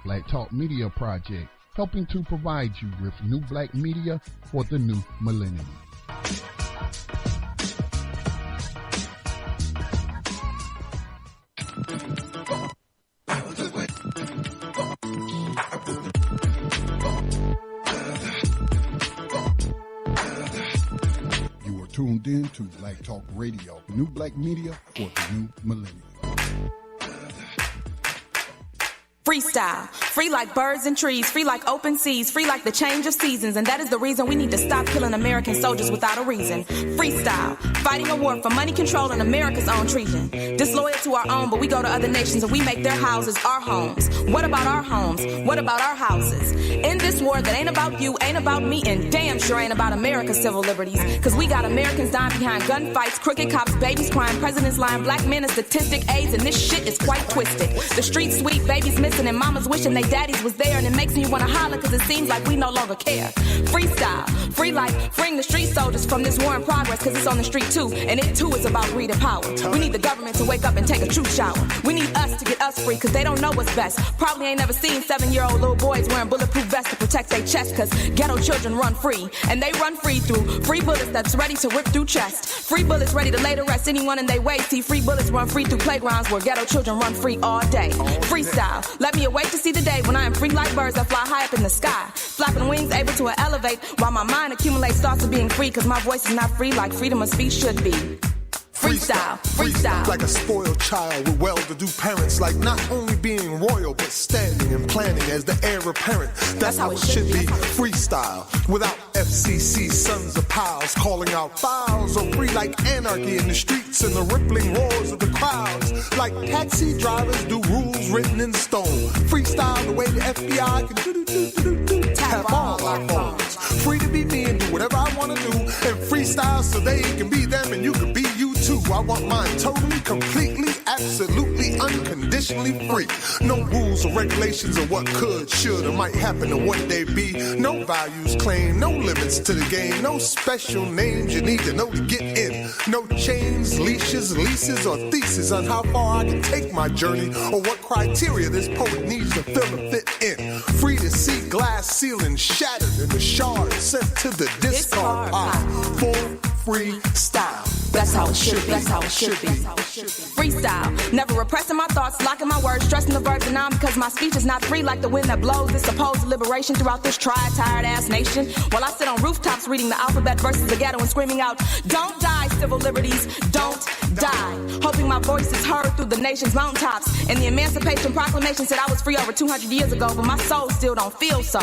Black Talk Media Project, helping to provide you with new black media for the new millennium. You are tuned in to Black Talk Radio, new black media for the new millennium. Free Freestyle, free like birds and trees, free like open seas, free like the change of seasons. And that is the reason we need to stop killing American soldiers without a reason. Freestyle, fighting a war for money control and America's own treason. Disloyal to our own, but we go to other nations and we make their houses our homes. What about our homes? What about our houses? In this war that ain't about you, ain't about me, and damn sure ain't about America's civil liberties. Cause we got Americans dying behind gunfights, crooked cops, babies crying, presidents lying, black men a statistic, AIDS, and this shit is quite twisted. The streets sweet, babies missing, and mamas wishing they daddies was there, and it makes me wanna holler cause it seems like we no longer care. Freestyle, free life, freeing the street soldiers from this war in progress cause it's on the street too, and it too is about greed and power. We need the government to wake up and take a true shower. We need us to get us free cause they don't know what's best. Probably ain't never seen 7-year-old little boys wearing bulletproof vests to protect their chest cause ghetto children run free, and they run free through free bullets that's ready to rip through chest. Free bullets ready to lay to rest anyone in their way. See, free bullets run free through playgrounds where ghetto children run free all day. Freestyle, let me await to see the day when I am free like birds that fly high up in the sky, flapping wings able to elevate while my mind accumulates thoughts of being free cause my voice is not free like freedom of speech should be. Freestyle, freestyle. Like a spoiled child with well-to-do parents, like not only being royal, but standing and planning as the heir apparent. That's how it should be. Freestyle, without FCC sons of pals calling out files, or free like anarchy in the streets and the rippling roars of the crowds. Like taxi drivers do rules written in stone. Freestyle the way the FBI can tap all our phones. Free to be me and do whatever I want to do, and freestyle so they can be them and you can be you too. I want mine totally, completely, absolutely, unconditionally free. No rules or regulations of what could, should, or might happen or what they be. No values claimed, no limits to the game, no special names you need to know to get in. No chains, leashes, leases, or theses on how far I can take my journey or what criteria this poet needs to fill and fit in. Free to see glass ceilings shattered and the shards sent to the discard pile. For freestyle. That's how it should be. That's how it should be. Freestyle, never repressing my thoughts, locking my words, stressing the verbs, and now because my speech is not free like the wind that blows this supposed liberation throughout this tried, tired-ass nation. While I sit on rooftops reading the alphabet versus the ghetto and screaming out, don't die, civil liberties, don't die. Hoping my voice is heard through the nation's mountaintops. And the Emancipation Proclamation said I was free over 200 years ago, but my soul still don't feel so.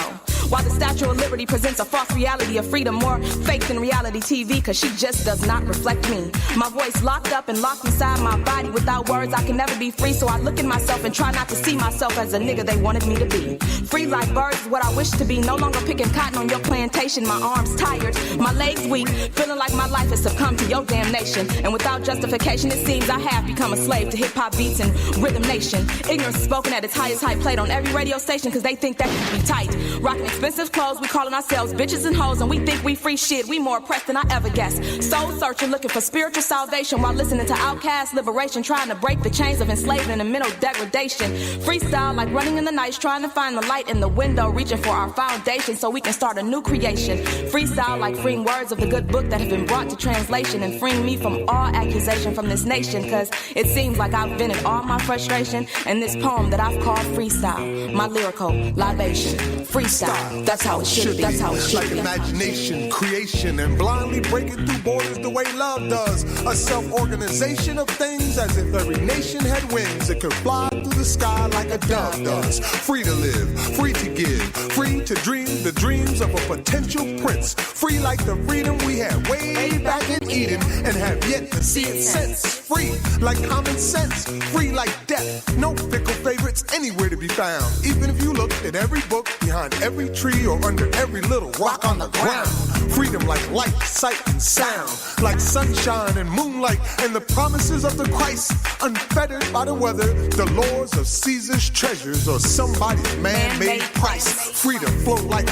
While the Statue of Liberty presents a false reality of freedom, more fake than reality TV, cause she just does not reflect me. My voice locked up and locked inside my body. Without words, I can never be free, so I look at myself and try not to see myself as a nigga they wanted me to be. Free like birds is what I wish to be, no longer picking cotton on your plantation. My arms tired, my legs weak, feeling like my life has succumbed to your damnation. And without justification, it seems I have become a slave to hip-hop beats and rhythm nation. Ignorance is spoken at its highest height, played on every radio station, cause they think that can be tight. Rocking expensive clothes, we calling ourselves bitches and hoes, and we think we free shit, we more oppressed than I ever guessed. Soul searching, looking for spiritual salvation while listening to Outkast liberation, trying to break the chains of enslavement and mental degradation. Freestyle like running in the night, trying to find the light in the window, reaching for our foundation so we can start a new creation. Freestyle like freeing words of the good book that have been brought to translation, and freeing me from all accusation from this nation, cause it seems like I've vented all my frustration in this poem that I've called freestyle, my lyrical libation. Freestyle, that's how it should be. That's how it should like be. Imagination, creation, and blindly breaking through borders the way love does. A self-organization of things as if every nation had wings. It could fly through the sky like a dove does. Free to live, free to give, free to dream the dreams of a potential prince. Free like the freedom we had way back in Eden and have yet to see it since. Free like common sense, free like death. No fickle favorites anywhere to be found. Even if you look at every book, behind every tree, or under every little rock on the ground. Freedom like light, sight, and sound. Like sunshine and moonlight and the promises of the Christ. Unfettered by the weather, the laws of Caesar's treasures, or somebody's man-made price. Free to flow like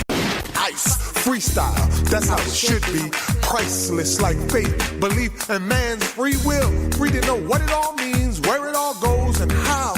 ice. Freestyle, that's how it should be. Priceless like faith, belief, and man's free will. Free to know what it all means, where it all goes, and how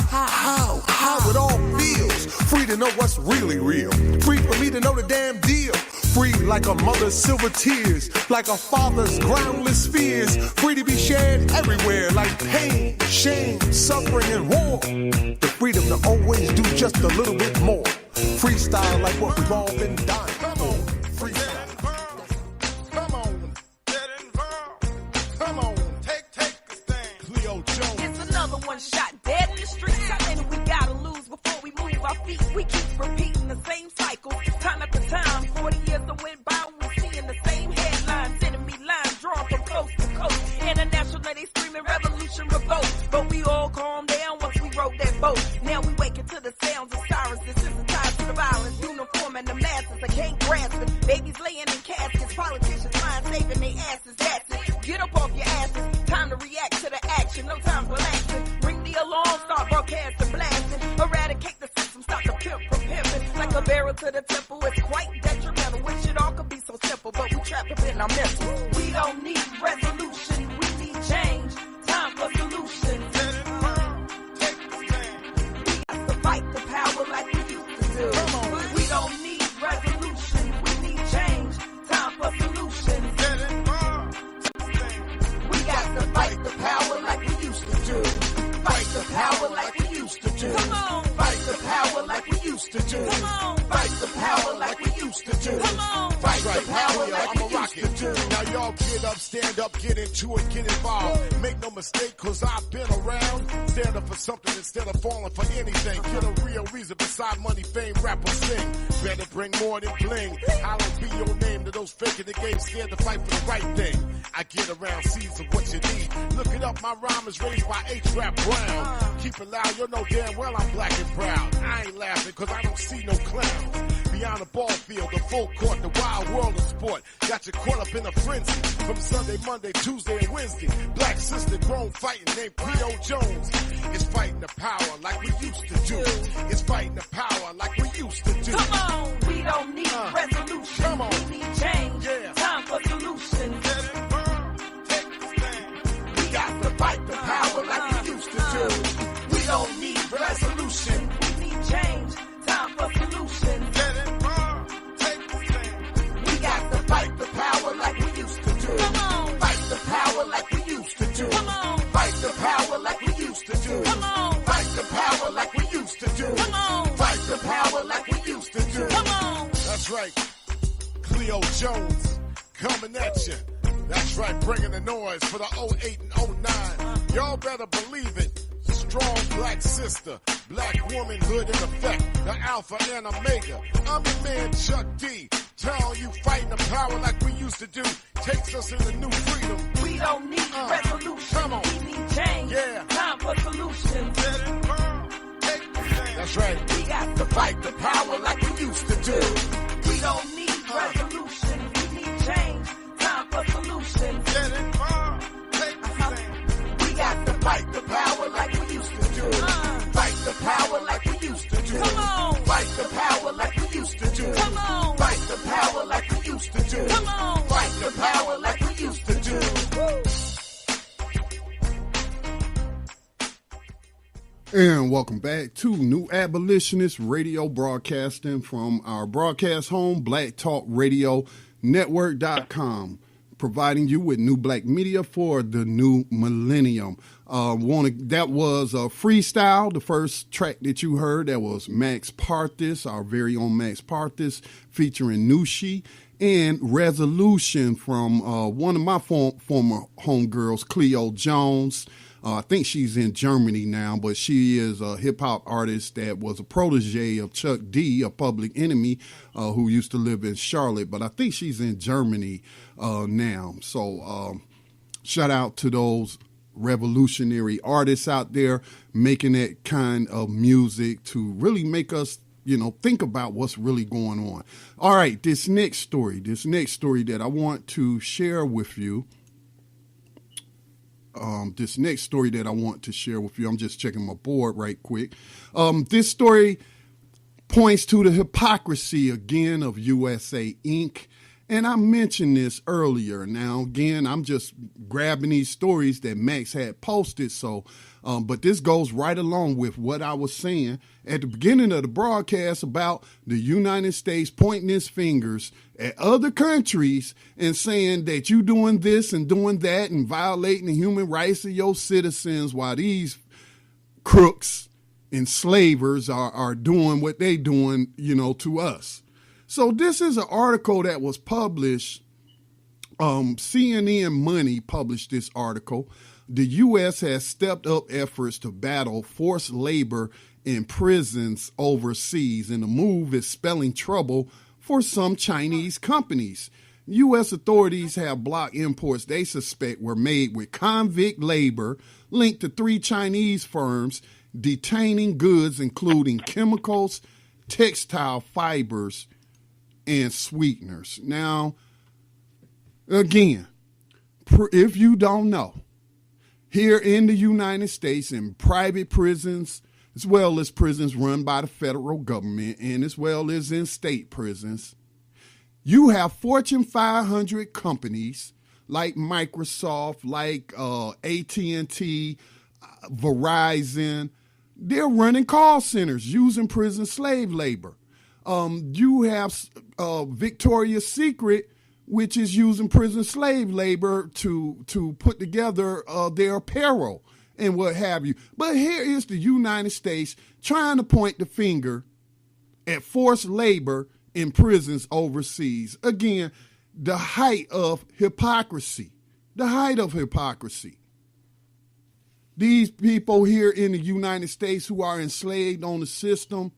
it all feels. Free to know what's really real. Free for me to know the damn deal. Free like a mother's silver tears, like a father's groundless fears. Free to be shared everywhere, like pain, shame, suffering, and war. The freedom to always do just a little bit more. Freestyle like what we've all been dying for. Freestyle. Come on, get involved. Come on, take a stand. Cleo Jones. It's another one shot dead in the streets. How many we gotta lose before we move our feet, we keep repeating the same cycle. Time after time, 40 years that went by, we seeing the same headlines, sending me lines drawn from coast to coast. International, they screaming revolution, revolt. But we all calmed down once we wrote that vote. Now we waking to the sounds of sirens, desensitized to the violence, uniform and the masses, I can't grasp it. Babies laying in caskets, politicians mind saving their asses, that's it. Get up off your asses, time to react to the action, no time for relaxing. Ring the alarm, start broadcasting, blasting. Eradicate the system, stop the pimp from pimping. Like a barrel to the temple, it's quite detrimental. Wish it all could be so simple, but we trapped up in our mental. We don't need resolution, we need change. Time for solutions. We got to fight the power like we used to do. We don't need resolution, we need change. Time for solutions. We got to fight the power like we used to do. Fight the power like we used to do. Come on. Fight the power like we used to do. Come on. Fight the power like we used to do. Come on. Fight the power like we used to do. Now y'all get up, stand up, get into it, get involved. Make no mistake, cause I've been around. Stand up for something instead of falling for anything. Get a real reason beside money, fame, rap, or sing. Better bring more than bling. I'll be your name to those faking the game, scared to fight for the right thing. I get around seeds of what you need. Look it up, my rhyme is raised by H-Rap Brown. Keep it loud, you know damn well I'm black and proud. I ain't laughing cause I don't see no clowns. Beyond the ball field, the full court, the wild world of sport. Got you caught up in a frenzy. From Sunday, Monday, Tuesday, and Wednesday. Black sister grown fighting named Cleo Jones. It's fighting the power like we used to do. It's fighting the power like we used to do. Come on, we don't need resolution. Come on. We need change. Yeah. Time for solutions. We got to fight the power like we used to do. We don't need resolution. We need change. Time for solutions. We got to fight the power like we used to do. Come on. Fight the power like we used to do. Come on. Fight the power like we used to do. Come on. Fight the power like we used to do. Come on. Fight the power like we used to do. Come on. That's right. Cleo Jones coming at you. That's right, bringing the noise for the 08 and 09. Y'all better believe it. Strong black sister, black womanhood in effect, the alpha and omega. I'm your man Chuck D, telling you fighting the power like we used to do takes us into new freedom. We don't need resolution. Come on. We need change. Yeah. Time for solutions. That's right. We got to fight the power like we used to do. We don't need resolution. We need change. Time for solutions. We got to fight the power like we used to do. Fight the power like we used to do. Come on. Fight the power like we used to do. Come on. Fight the power like we used to do. Come on. Fight the power like we used to do. And welcome back to New Abolitionist Radio, broadcasting from our broadcast home, Black Talk Radio Network.com, providing you with new black media for the new millennium. That was a freestyle. The first track that you heard, that was Max Parthis, our very own Max Parthis, featuring Nushi, and Resolution from one of my former homegirls, Cleo Jones. I think she's in Germany now, but she is a hip-hop artist that was a protege of Chuck D, a Public Enemy, who used to live in Charlotte. But I think she's in Germany now. So shout out to those revolutionary artists out there making that kind of music to really make us, think about what's really going on. All right, this next story that I want to share with you. I'm just checking my board right quick. This story points to the hypocrisy again of USA Inc. And I mentioned this earlier. Now, again, I'm just grabbing these stories that Max had posted. So, but this goes right along with what I was saying at the beginning of the broadcast about the United States pointing its fingers at other countries and saying that you doing this and doing that and violating the human rights of your citizens while these crooks, enslavers are doing what they doing, to us. So this is an article that was published. CNN Money published this article. The U.S. has stepped up efforts to battle forced labor in prisons overseas, and the move is spelling trouble for some Chinese companies. U.S. authorities have blocked imports they suspect were made with convict labor linked to 3 Chinese firms, detaining goods including chemicals, textile fibers, and sweeteners. Now, again, if you don't know, here in the United States, in private prisons, as well as prisons run by the federal government, and as well as in state prisons, you have Fortune 500 companies like Microsoft, like AT&T, Verizon. They're running call centers using prison slave labor. You have Victoria's Secret, which is using prison slave labor to put together their apparel and what have you. But here is the United States trying to point the finger at forced labor in prisons overseas. Again, the height of hypocrisy. The height of hypocrisy. These people here in the United States who are enslaved on the system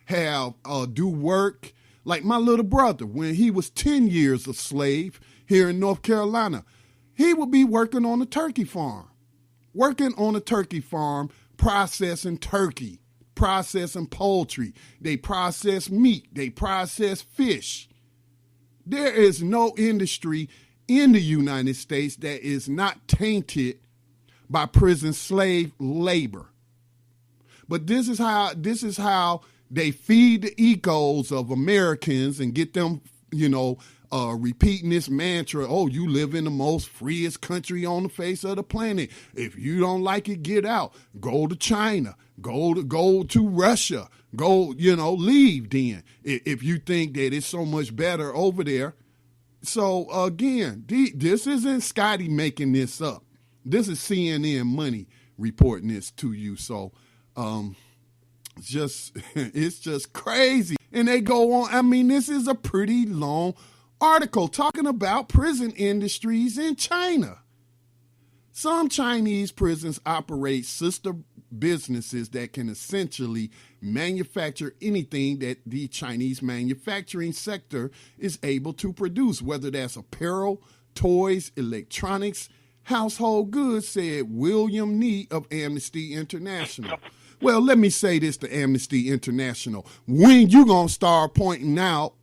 have do work. Like my little brother, when he was 10 years a slave here in North Carolina, he would be working on a turkey farm. Working on a turkey farm, processing turkey, processing poultry. They process meat. They process fish. There is no industry in the United States that is not tainted by prison slave labor. But this is how they feed the egos of Americans and get them, repeating this mantra, oh, you live in the most freest country on the face of the planet. If you don't like it, get out. Go to China. Go to Russia. Leave then if you think that it's so much better over there. So, again, this isn't Scotty making this up. This is CNN Money reporting this to you. So, it's just crazy. And they go on. I mean, this is a pretty long article talking about prison industries in China. Some Chinese prisons operate sister businesses that can essentially manufacture anything that the Chinese manufacturing sector is able to produce, whether that's apparel, toys, electronics, household goods, said William Nee of Amnesty International. Well, let me say this to Amnesty International. When you gonna start pointing out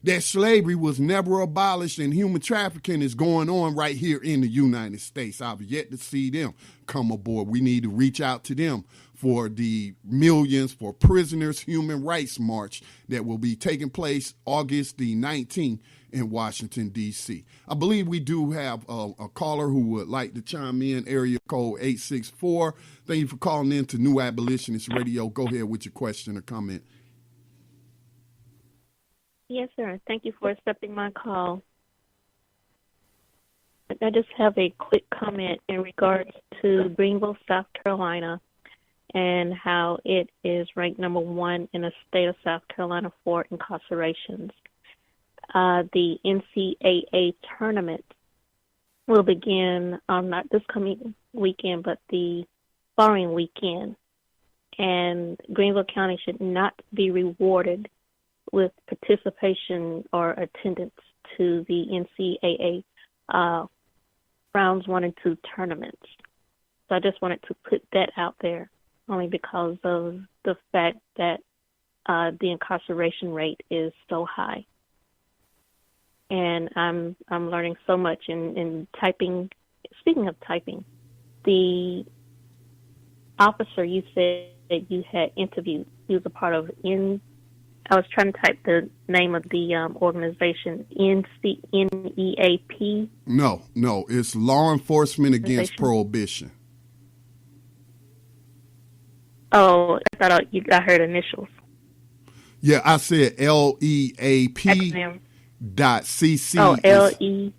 that slavery was never abolished and human trafficking is going on right here in the United States? I've yet to see them come aboard. We need to reach out to them for the Millions for Prisoners Human Rights March that will be taking place August the 19th in Washington, D.C. I believe we do have a caller who would like to chime in, area code 864. Thank you for calling in to New Abolitionist Radio. Go ahead with your question or comment. Yes, sir. Thank you for accepting my call. I just have a quick comment in regards to Greenville, South Carolina, and how it is ranked number 1 in the state of South Carolina for incarcerations. The NCAA tournament will begin not this coming weekend, but the following weekend. And Greenville County should not be rewarded with participation or attendance to the NCAA rounds 1 and 2 tournaments. So I just wanted to put that out there, only because of the fact that the incarceration rate is so high. And I'm learning so much in typing. Speaking of typing, the officer you said that you had interviewed, he was a part of I was trying to type the name of the organization, NEAP. No, it's Law Enforcement Against Prohibition. Oh, I thought I heard initials. Yeah, I said LEAP. Acronym. .cc. Oh, LE.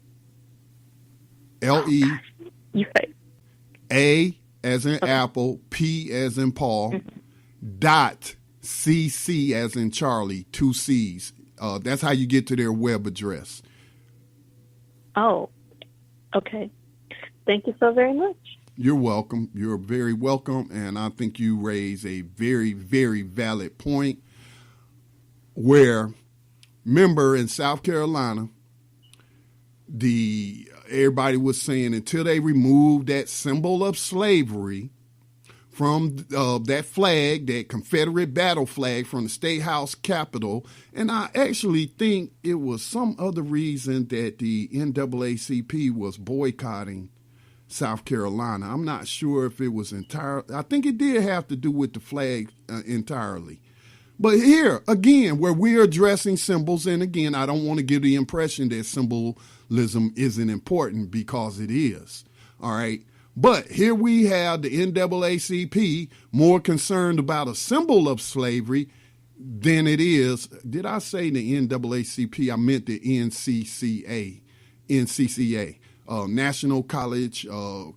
LE. You said A as in Apple, P as in Paul, dot CC as in Charlie, 2 C's. That's how you get to their web address. Oh, okay. Thank you so very much. You're welcome. You're very welcome. And I think you raise a very, very valid point where, remember, in South Carolina, everybody was saying until they removed that symbol of slavery from that flag, that Confederate battle flag from the State House Capitol, and I actually think it was some other reason that the NAACP was boycotting South Carolina. I'm not sure if it was entirely. I think it did have to do with the flag entirely. But here, again, where we're addressing symbols, and again, I don't want to give the impression that symbolism isn't important, because it is, all right? But here we have the NAACP more concerned about a symbol of slavery than it is. Did I say the NAACP? I meant the NCCA, National College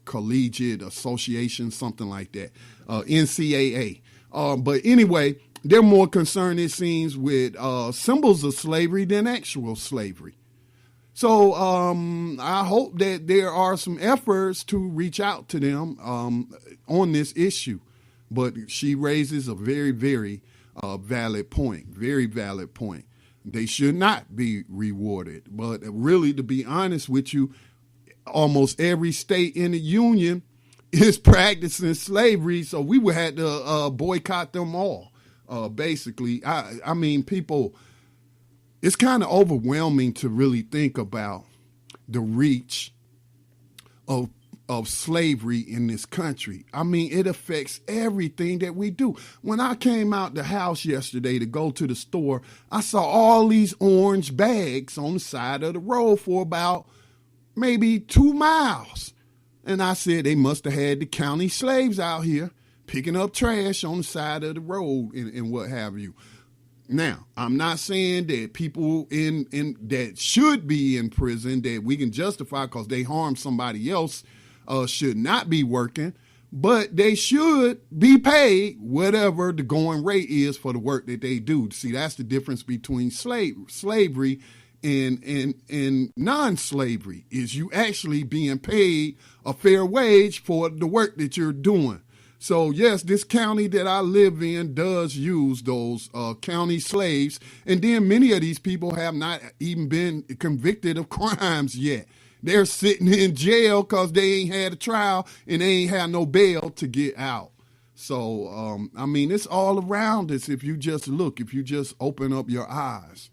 Collegiate Association, something like that, NCAA. But anyway, they're more concerned, it seems, with symbols of slavery than actual slavery. So I hope that there are some efforts to reach out to them on this issue. But she raises a very, very valid point, very valid point. They should not be rewarded. But really, to be honest with you, almost every state in the union is practicing slavery, so we would have to boycott them all. Basically, I mean, people, it's kind of overwhelming to really think about the reach of slavery in this country. I mean, it affects everything that we do. When I came out the house yesterday to go to the store, I saw all these orange bags on the side of the road for about maybe 2 miles. And I said they must have had the county slaves out here picking up trash on the side of the road and what have you. Now, I'm not saying that people in that should be in prison, that we can justify because they harmed somebody else, should not be working, but they should be paid whatever the going rate is for the work that they do. See, that's the difference between slavery and non-slavery, is you actually being paid a fair wage for the work that you're doing. So yes, this county that I live in does use those county slaves, and then many of these people have not even been convicted of crimes yet. They're sitting in jail because they ain't had a trial and they ain't had no bail to get out. So, I mean, it's all around us. If you just look, if you just open up your eyes,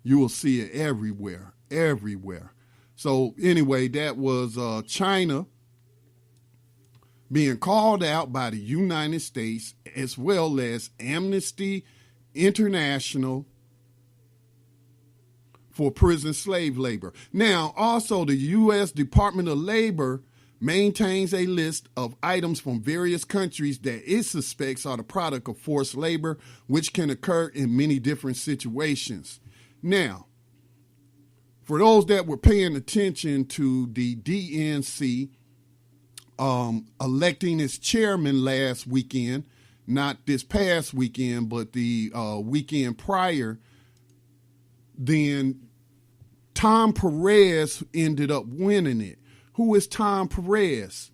you will see it everywhere, everywhere. So anyway, that was China being called out by the United States, as well as Amnesty International, for prison slave labor. Now, also the U.S. Department of Labor maintains a list of items from various countries that it suspects are the product of forced labor, which can occur in many different situations. Now, for those that were paying attention to the DNC electing its chairman last weekend, not this past weekend, but the weekend prior, then Tom Perez ended up winning it. Who is Tom Perez?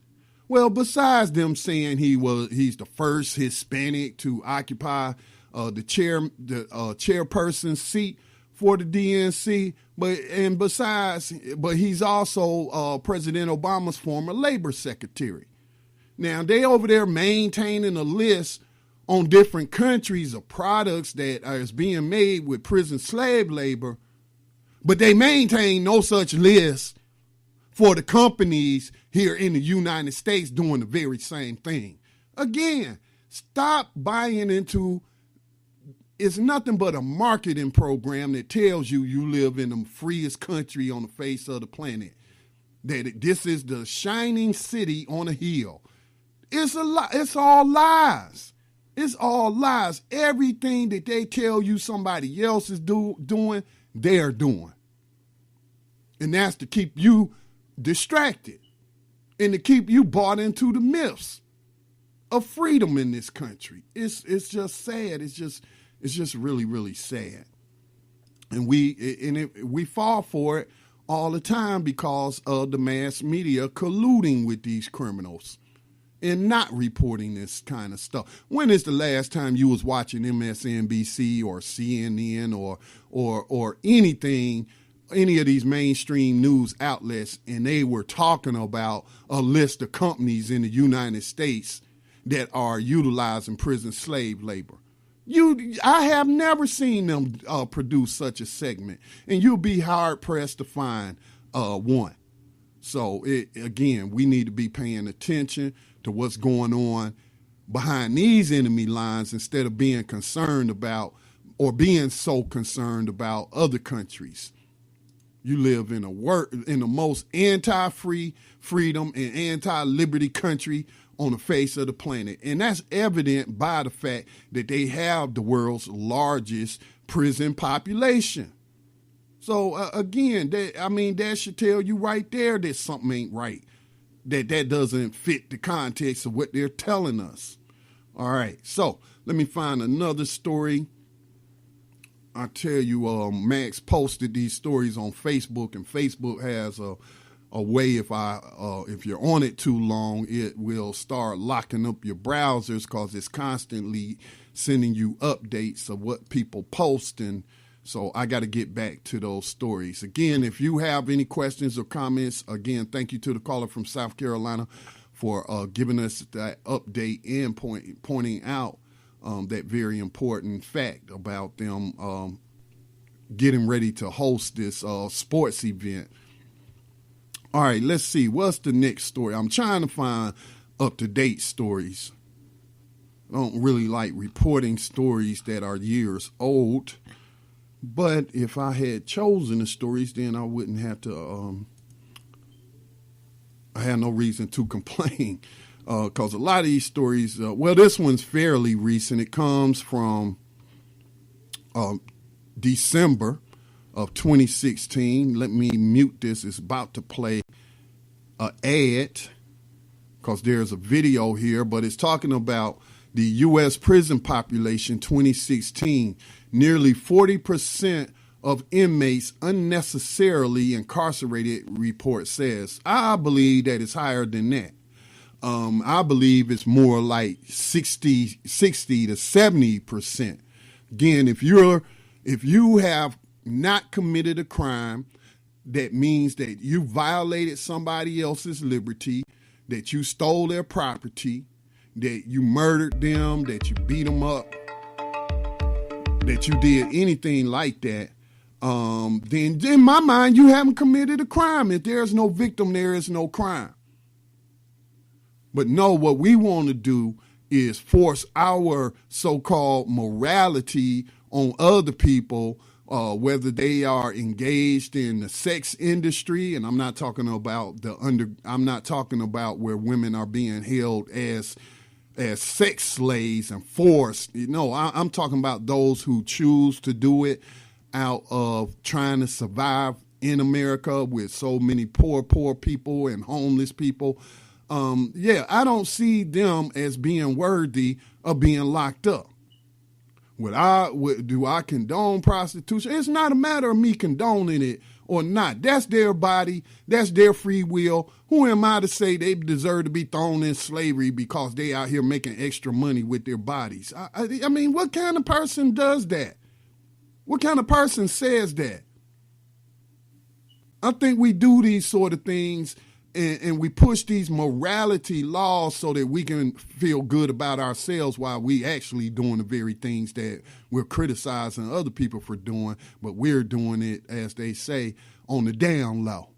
Well, besides them saying he's the first Hispanic to occupy the chairperson's seat for the DNC, but he's also President Obama's former labor secretary. Now, they over there maintaining a list on different countries of products that is being made with prison slave labor, but they maintain no such list for the companies here in the United States doing the very same thing. Again, stop buying into, it's nothing but a marketing program that tells you you live in the freest country on the face of the planet, that this is the shining city on a hill. It's a lie. It's all lies. It's all lies. Everything that they tell you somebody else is doing, they're doing. And that's to keep you distracted and to keep you bought into the myths of freedom in this country. It's just sad. It's just really, really sad. And we fall for it all the time because of the mass media colluding with these criminals and not reporting this kind of stuff. When is the last time you was watching MSNBC or CNN or anything, any of these mainstream news outlets, and they were talking about a list of companies in the United States that are utilizing prison slave labor? I have never seen them produce such a segment, and you'll be hard pressed to find one. So again, we need to be paying attention to what's going on behind these enemy lines instead of being concerned about or being so concerned about other countries. You live in the most anti-free freedom and anti-liberty country on the face of the planet. And that's evident by the fact that they have the world's largest prison population. So again, that should tell you right there that something ain't right. That doesn't fit the context of what they're telling us. All right, so let me find another story. I tell you, Max posted these stories on Facebook, and Facebook has a way, if you're on it too long, it will start locking up your browsers because it's constantly sending you updates of what people posting. So I got to get back to those stories. Again, if you have any questions or comments, again, thank you to the caller from South Carolina for giving us that update and pointing out that very important fact about them getting ready to host this sports event. All right, let's see. What's the next story? I'm trying to find up-to-date stories. I don't really like reporting stories that are years old. But if I had chosen the stories, then I wouldn't have to, I had no reason to complain. Because a lot of these stories, this one's fairly recent. It comes from December of 2016. Let me mute this. It's about to play an ad because there's a video here, but it's talking about the U.S. prison population 2016. Nearly 40% of inmates unnecessarily incarcerated, report says. I believe that it's higher than that. I believe it's more like 60 to 70%. Again, if you have not committed a crime, that means that you violated somebody else's liberty, that you stole their property, that you murdered them, that you beat them up, that you did anything like that, then in my mind, you haven't committed a crime. If there's no victim, there is no crime. But no, what we want to do is force our so-called morality on other people, whether they are engaged in the sex industry, and I'm not talking about where women are being held as sex slaves and forced. I'm talking about those who choose to do it out of trying to survive in America with so many poor people and homeless people. I don't see them as being worthy of being locked up. Do I condone prostitution? It's not a matter of me condoning it or not. That's their body. That's their free will. Who am I to say they deserve to be thrown in slavery because they out here making extra money with their bodies? I mean, what kind of person does that? What kind of person says that? I think we do these sort of things and we push these morality laws so that we can feel good about ourselves while we actually doing the very things that we're criticizing other people for doing, but we're doing it, as they say, on the down low,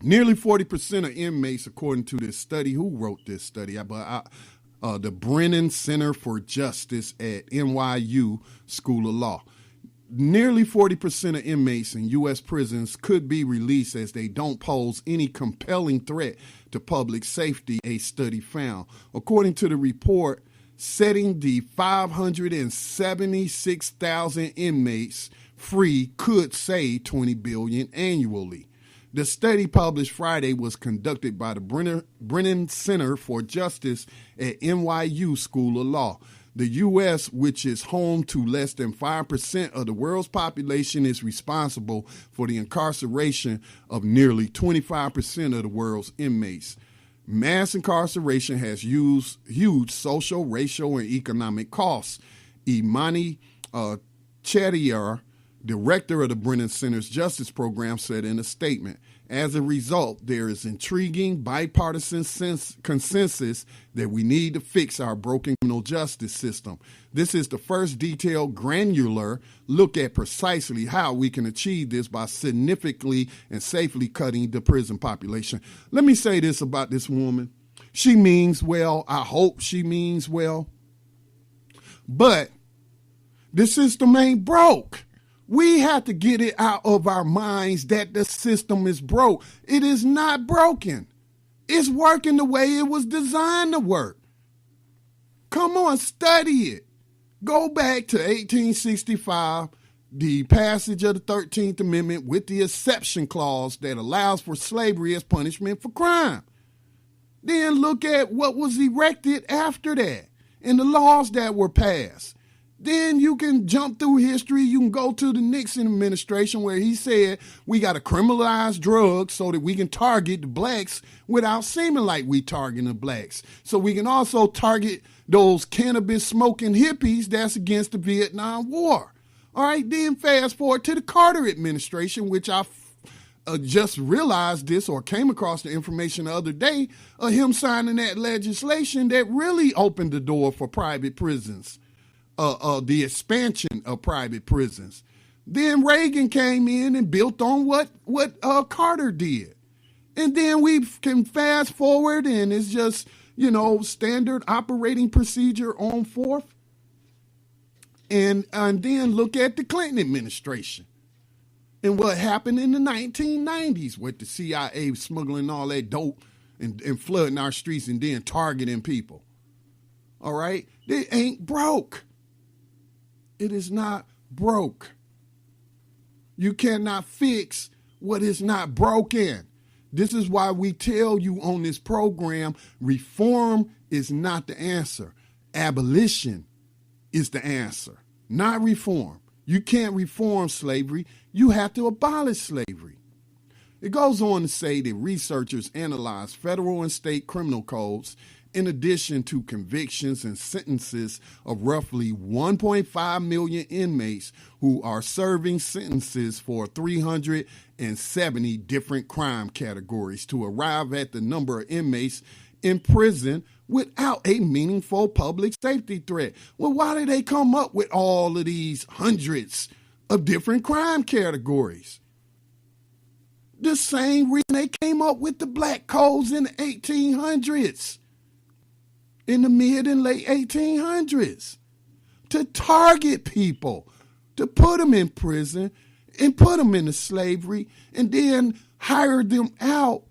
Nearly 40% of inmates, according to this study, who wrote this study? The Brennan Center for Justice at NYU School of Law. Nearly 40% of inmates in U.S. prisons could be released as they don't pose any compelling threat to public safety, a study found. According to the report, setting the 576,000 inmates free could save $20 billion annually. The study published Friday was conducted by the Brennan Center for Justice at NYU School of Law. The U.S., which is home to less than 5% of the world's population, is responsible for the incarceration of nearly 25% of the world's inmates. Mass incarceration has huge social, racial, and economic costs. Imani Chettiar, director of the Brennan Center's Justice Program, said in a statement, as a result, there is intriguing bipartisan consensus that we need to fix our broken criminal justice system. This is the first detailed, granular look at precisely how we can achieve this by significantly and safely cutting the prison population. Let me say this about this woman. She means well. I hope she means well. But the system ain't broke. We have to get it out of our minds that the system is broke. It is not broken. It's working the way it was designed to work. Come on, study it. Go back to 1865, the passage of the 13th Amendment with the exception clause that allows for slavery as punishment for crime. Then look at what was erected after that and the laws that were passed. Then you can jump through history. You can go to the Nixon administration where he said we got to criminalize drugs so that we can target the blacks without seeming like we targeting the blacks. So we can also target those cannabis smoking hippies that's against the Vietnam War. All right, then fast forward to the Carter administration, which I just realized this or came across the information the other day of him signing that legislation that really opened the door for private prisons. The expansion of private prisons. Then Reagan came in and built on what Carter did. And then we can fast forward and it's just, standard operating procedure on forth. And then look at the Clinton administration and what happened in the 1990s with the CIA smuggling all that dope and flooding our streets and then targeting people. All right? They ain't broke. It is not broke. You cannot fix what is not broken. This is why we tell you on this program, reform is not the answer. Abolition is the answer, not reform. You can't reform slavery. You have to abolish slavery. It goes on to say that researchers analyze federal and state criminal codes in addition to convictions and sentences of roughly 1.5 million inmates who are serving sentences for 370 different crime categories to arrive at the number of inmates in prison without a meaningful public safety threat. Well, why did they come up with all of these hundreds of different crime categories? The same reason they came up with the black codes in the 1800s. In the mid and late 1800s, to target people, to put them in prison and put them into slavery and then hire them out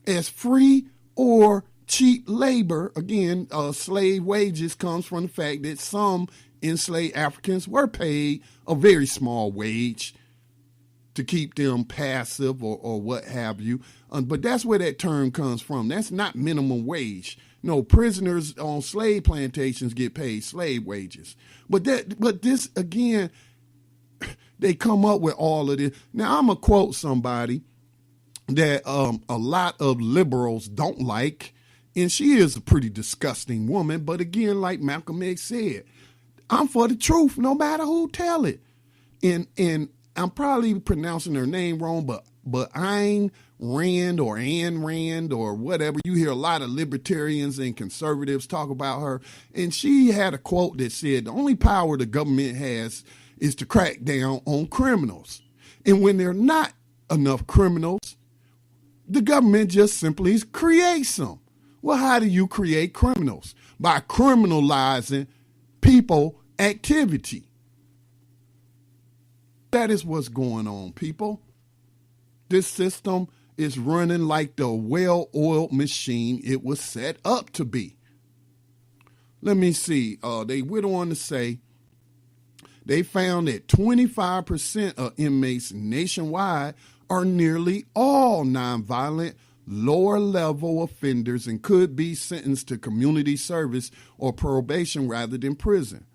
as free or cheap labor. Again, slave wages comes from the fact that some enslaved Africans were paid a very small wage to keep them passive or what have you. But that's where that term comes from. That's not minimum wage. No, prisoners on slave plantations get paid slave wages. But this, again, they come up with all of this. Now, I'm going to quote somebody that a lot of liberals don't like, and she is a pretty disgusting woman. But again, like Malcolm X said, I'm for the truth no matter who tell it. And I'm probably pronouncing her name wrong, but Ayn Rand or Anne Rand or whatever. You hear a lot of libertarians and conservatives talk about her. And she had a quote that said, the only power the government has is to crack down on criminals. And when there are not enough criminals, the government just simply creates them. Well, how do you create criminals? By criminalizing people activity. That is what's going on, people. This system is running like the well-oiled machine it was set up to be. Let me see. They went on to say they found that 25% of inmates nationwide are nearly all nonviolent, lower level offenders and could be sentenced to community service or probation rather than prison.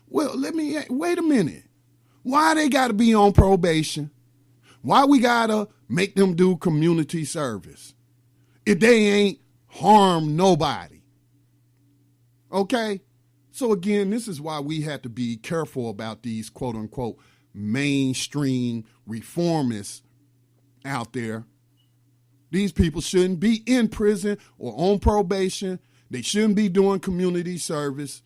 Well, wait a minute. Why they got to be on probation? Why we got to make them do community service if they ain't harm nobody? Okay? So again, this is why we have to be careful about these quote unquote mainstream reformists out there. These people shouldn't be in prison or on probation. They shouldn't be doing community service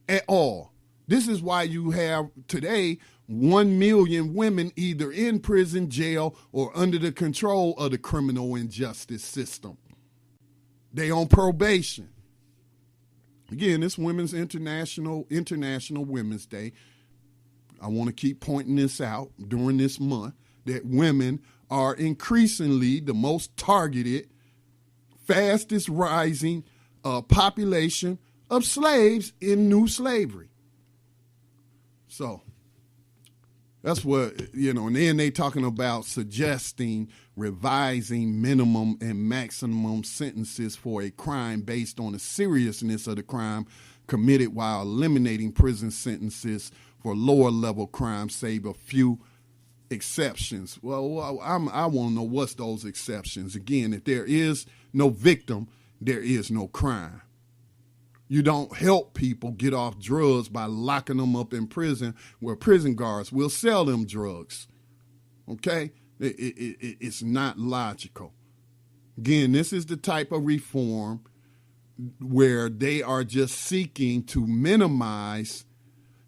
at all. This is why you have today 1 million women either in prison, jail, or under the control of the criminal injustice system. They on probation. Again, it's Women's International Women's Day. I want to keep pointing this out during this month, that women are increasingly the most targeted, fastest rising population of slaves in new slavery. So that's what, and then they talking about suggesting revising minimum and maximum sentences for a crime based on the seriousness of the crime committed while eliminating prison sentences for lower level crimes, save a few exceptions. Well, I want to know what's those exceptions. Again, if there is no victim, there is no crime. You don't help people get off drugs by locking them up in prison where prison guards will sell them drugs. Okay? It's not logical. Again, this is the type of reform where they are just seeking to minimize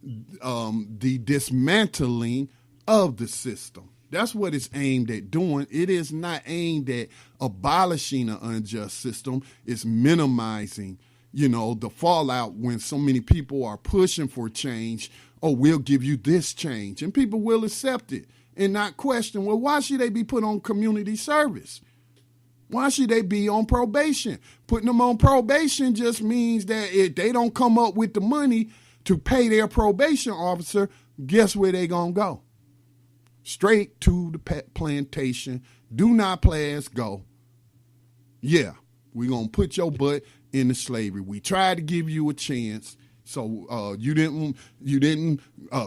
the dismantling of the system. That's what it's aimed at doing. It is not aimed at abolishing an unjust system. It's minimizing the fallout when so many people are pushing for change. Oh, we'll give you this change. And people will accept it and not question, well, why should they be put on community service? Why should they be on probation? Putting them on probation just means that if they don't come up with the money to pay their probation officer, guess where they going to go? Straight to the plantation. Do not play as go. Yeah, we're going to put your butt into slavery. We tried to give you a chance, so you didn't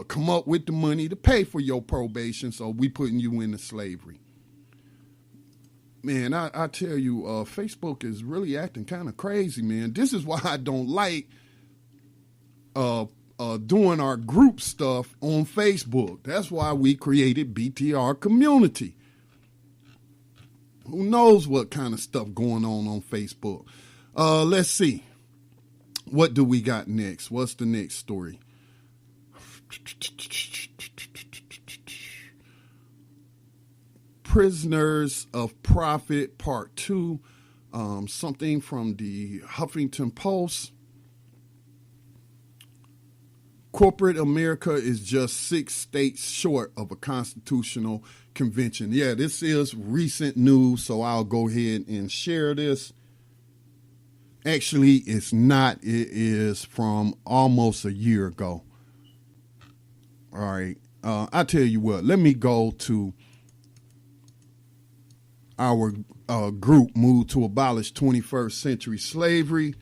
come up with the money to pay for your probation, so we putting you into slavery. Man, I tell you, Facebook is really acting kind of crazy, man. This is why I don't like doing our group stuff on Facebook. That's why we created BTR Community. Who knows what kind of stuff going on Facebook? Let's see. What do we got next? What's the next story? Prisoners of Profit Part 2. Something from the Huffington Post. Corporate America is just 6 states short of a constitutional convention. Yeah, this is recent news, so I'll go ahead and share this. Actually, it's not. It is from almost a year ago. All right. I tell you what, let me go to our group, Move to Abolish 21st Century Slavery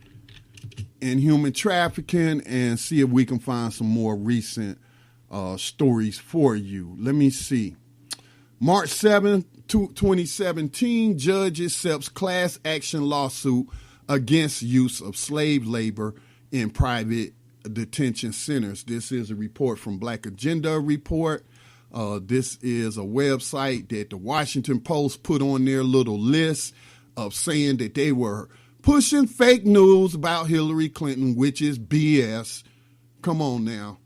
and Human Trafficking, and see if we can find some more recent stories for you. Let me see. March 7th, 2017, judge accepts class action lawsuit against use of slave labor in private detention centers. This is a report from Black Agenda Report. This is a website that the Washington Post put on their little list of saying that they were pushing fake news about Hillary Clinton, which is BS. Come on now.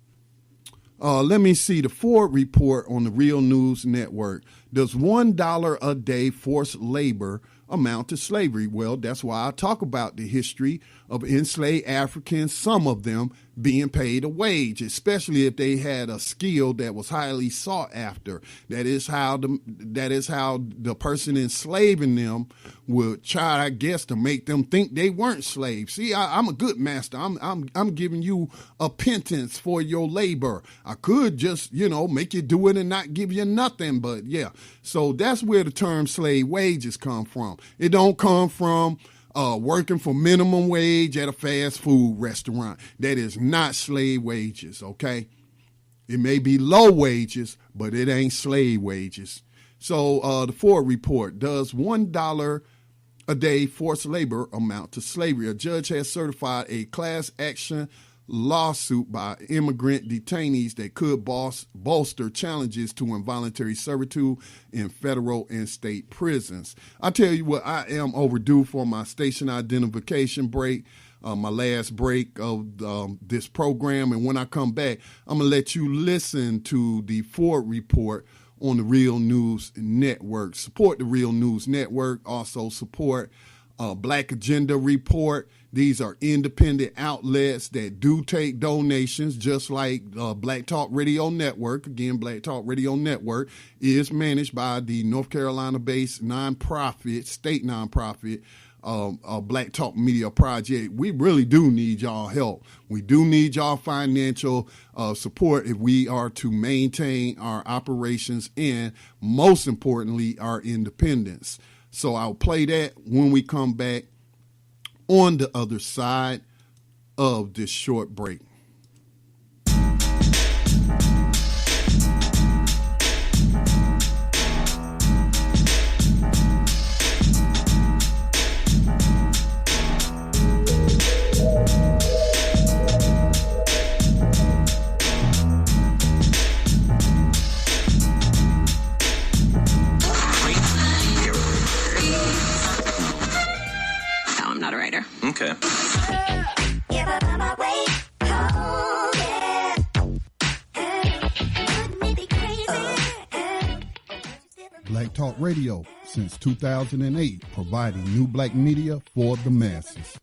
Let me see the Ford report on the Real News Network. Does $1 a day forced labor amount to slavery? Well, that's why I talk about the history of enslaved Africans, some of them being paid a wage, especially if they had a skill that was highly sought after. That is how the person enslaving them would try, I guess, to make them think they weren't slaves. See, I'm a good master. I'm giving you a pittance for your labor. I could just, make you do it and not give you nothing. But yeah, so that's where the term slave wages come from. It don't come from working for minimum wage at a fast food restaurant. That is not slave wages, okay? It may be low wages, but it ain't slave wages. So the Ford report, does $1 a day forced labor amount to slavery? A judge has certified a class action lawsuit by immigrant detainees that could bolster challenges to involuntary servitude in federal and state prisons. I tell you what, I am overdue for my station identification break, my last break of this program. And when I come back, I'm going to let you listen to the Ford report on the Real News Network. Support the Real News Network. Also support Black Agenda Report. These are independent outlets that do take donations, just like Black Talk Radio Network. Again, Black Talk Radio Network is managed by the North Carolina-based state nonprofit, Black Talk Media Project. We really do need y'all help. We do need y'all financial support if we are to maintain our operations and, most importantly, our independence. So I'll play that when we come back on the other side of this short break. Okay. Black Talk Radio since 2008, providing new black media for the masses.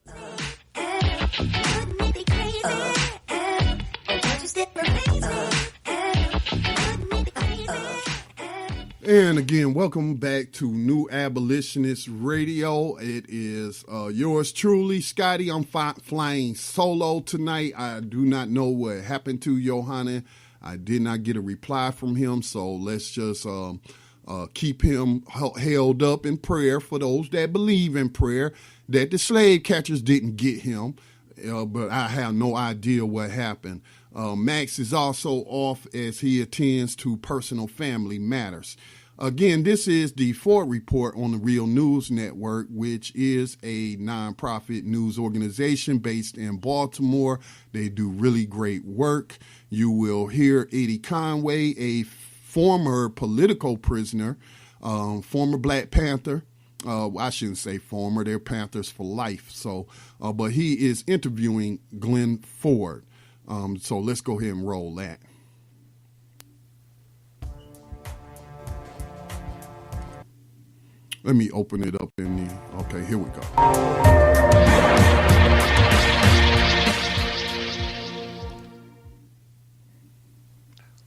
And again, welcome back to New Abolitionist Radio. It is yours truly, Scotty. I'm flying solo tonight. I do not know what happened to Johanna. I did not get a reply from him, so let's just keep him held up in prayer for those that believe in prayer, that the slave catchers didn't get him, but I have no idea what happened. Max is also off as he attends to personal family matters. Again, this is the Ford Report on the Real News Network, which is a nonprofit news organization based in Baltimore. They do really great work. You will hear Eddie Conway, a former political prisoner, former Black Panther. I shouldn't say former, they're Panthers for life. So, but he is interviewing Glenn Ford. So let's go ahead and roll that. Let me open it up okay, here we go.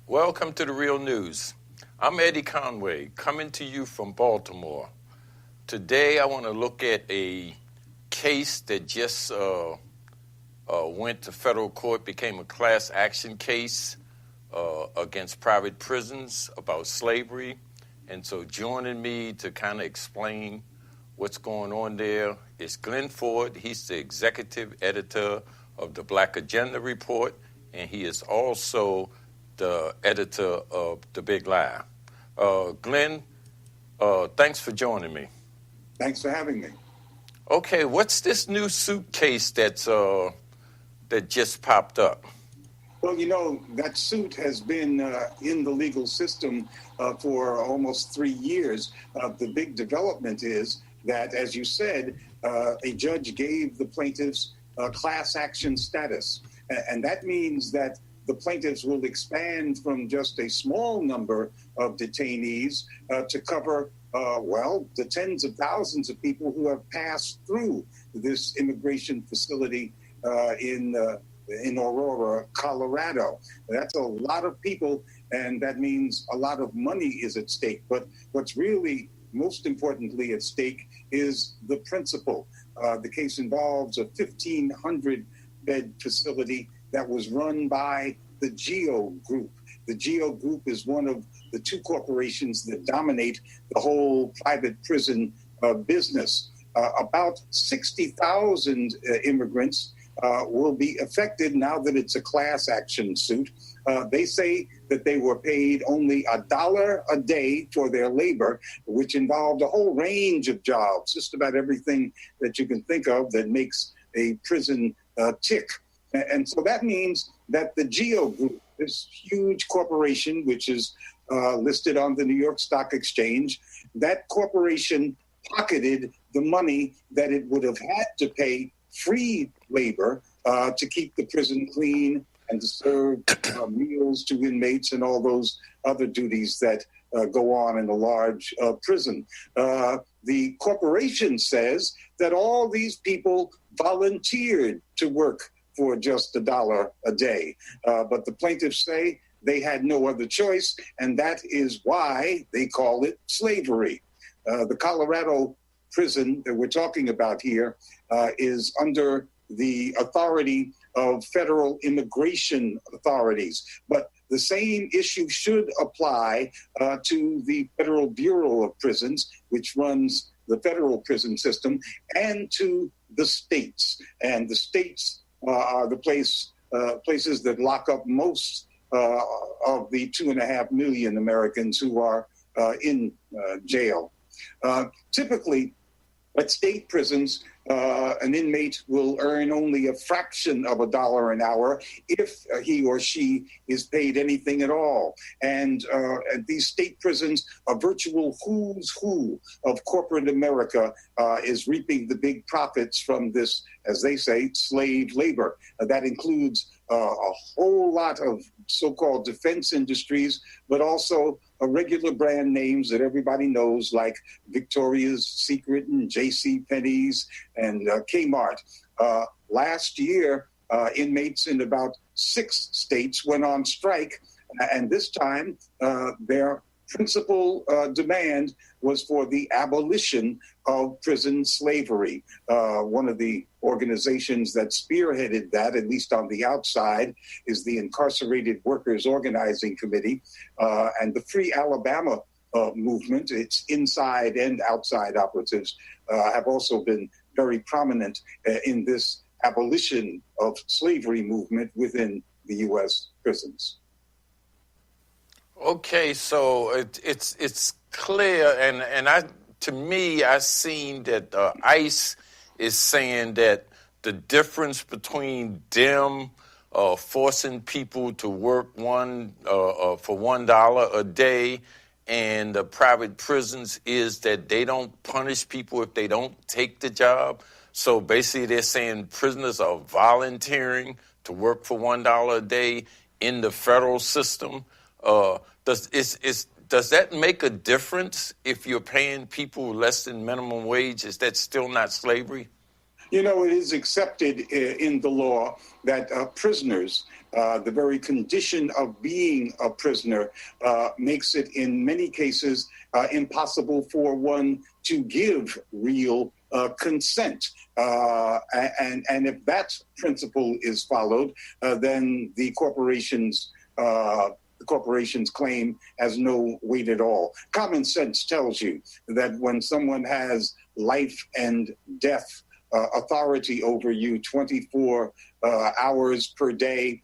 Welcome to the Real News. I'm Eddie Conway, coming to you from Baltimore. Today I want to look at a case that just went to federal court, became a class action case against private prisons about slavery. And so joining me to kind of explain what's going on there is Glenn Ford. He's the executive editor of the Black Agenda Report, and he is also the editor of The Big Lie. Glenn, thanks for joining me. Thanks for having me. Okay, what's this new suitcase that just popped up? Well, that suit has been in the legal system for almost 3 years. The big development is that, as you said, a judge gave the plaintiffs class action status. And that means that the plaintiffs will expand from just a small number of detainees to cover, the tens of thousands of people who have passed through this immigration facility in in Aurora, Colorado. That's a lot of people, and that means a lot of money is at stake. But what's really most importantly at stake is the principle. The case involves a 1,500-bed facility that was run by the GEO Group. The GEO Group is one of the two corporations that dominate the whole private prison business. About 60,000 immigrants will be affected now that it's a class action suit. They say that they were paid only $1 a day for their labor, which involved a whole range of jobs, just about everything that you can think of that makes a prison tick. And so that means that the GEO Group, this huge corporation, which is listed on the New York Stock Exchange, that corporation pocketed the money that it would have had to pay free labor to keep the prison clean and to serve meals to inmates and all those other duties that go on in a large prison. The corporation says that all these people volunteered to work for just $1 a day. But the plaintiffs say they had no other choice, and that is why they call it slavery. The Colorado prison that we're talking about here is under the authority of federal immigration authorities. But the same issue should apply to the Federal Bureau of Prisons, which runs the federal prison system, and to the states. And the states are the places that lock up most of the 2.5 million Americans who are in jail. Typically, at state prisons, an inmate will earn only a fraction of $1 an hour if he or she is paid anything at all. And at these state prisons, a virtual who's who of corporate America is reaping the big profits from this, as they say, slave labor. That includes a whole lot of so-called defense industries, but also regular brand names that everybody knows, like Victoria's Secret and J.C. Penney's and Kmart. Last year, inmates in about 6 states went on strike, and this time their principal demand was for the abolition of prison slavery. One of the organizations that spearheaded that, at least on the outside, is the Incarcerated Workers Organizing Committee and the Free Alabama movement. Its inside and outside operatives have also been very prominent in this abolition of slavery movement within the U.S. prisons. Okay, so it's clear, and to me, I seen that ICE is saying that the difference between them forcing people to work for $1 a day and the private prisons is that they don't punish people if they don't take the job. So basically, they're saying prisoners are volunteering to work for $1 a day in the federal system. Does that make a difference if you're paying people less than minimum wage? Is that still not slavery? You know, it is accepted in the law that prisoners, the very condition of being a prisoner, makes it in many cases impossible for one to give real consent. And if that principle is followed, then the corporation's claim has no weight at all. Common sense tells you that when someone has life and death authority over you 24 hours per day,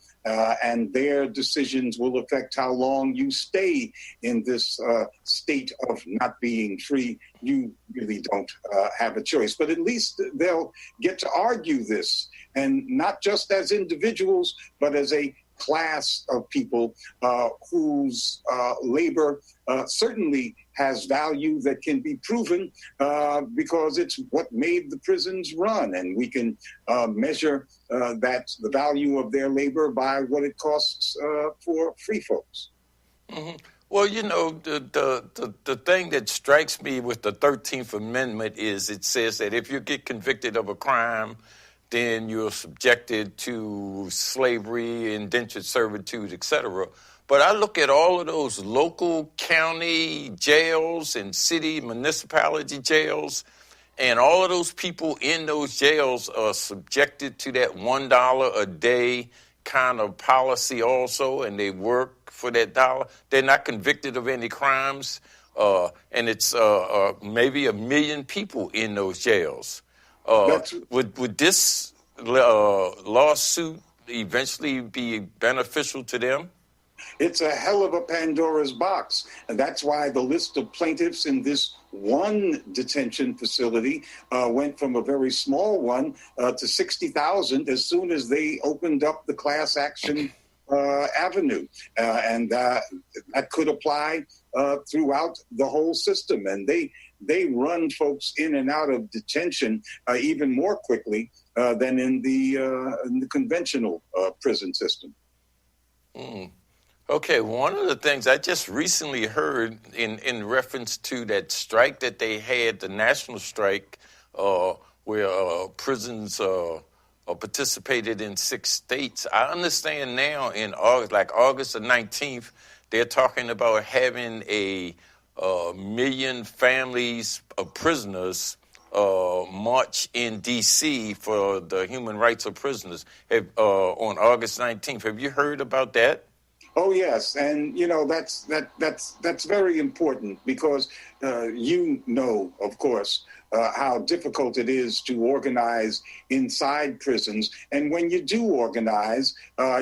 and their decisions will affect how long you stay in this state of not being free, you really don't have a choice. But at least they'll get to argue this, and not just as individuals, but as a class of people whose labor certainly has value that can be proven because it's what made the prisons run, and we can measure the value of their labor by what it costs for free folks. Mm-hmm. Well, you know, the thing that strikes me with the 13th Amendment is it says that if you get convicted of a crime, then you're subjected to slavery, indentured servitude, etc. But I look at all of those local county jails and city municipality jails, and all of those people in those jails are subjected to that $1 a day kind of policy also, and they work for that dollar. They're not convicted of any crimes, and it's maybe 1 million people in those jails. Would this lawsuit eventually be beneficial to them? It's a hell of a Pandora's box. And that's why the list of plaintiffs in this one detention facility went from a very small one to 60,000 as soon as they opened up the class action avenue. And that could apply throughout the whole system. And they run folks in and out of detention even more quickly than in the conventional prison system. Okay, one of the things I just recently heard in reference to that strike that they had, the national strike, where prisons participated in 6 states. I understand now in August, like August the 19th, they're talking about having a million families of prisoners march in D.C. for the human rights of prisoners on August 19th. Have you heard about that? Oh yes, and that's very important because of course, how difficult it is to organize inside prisons, and when you do organize,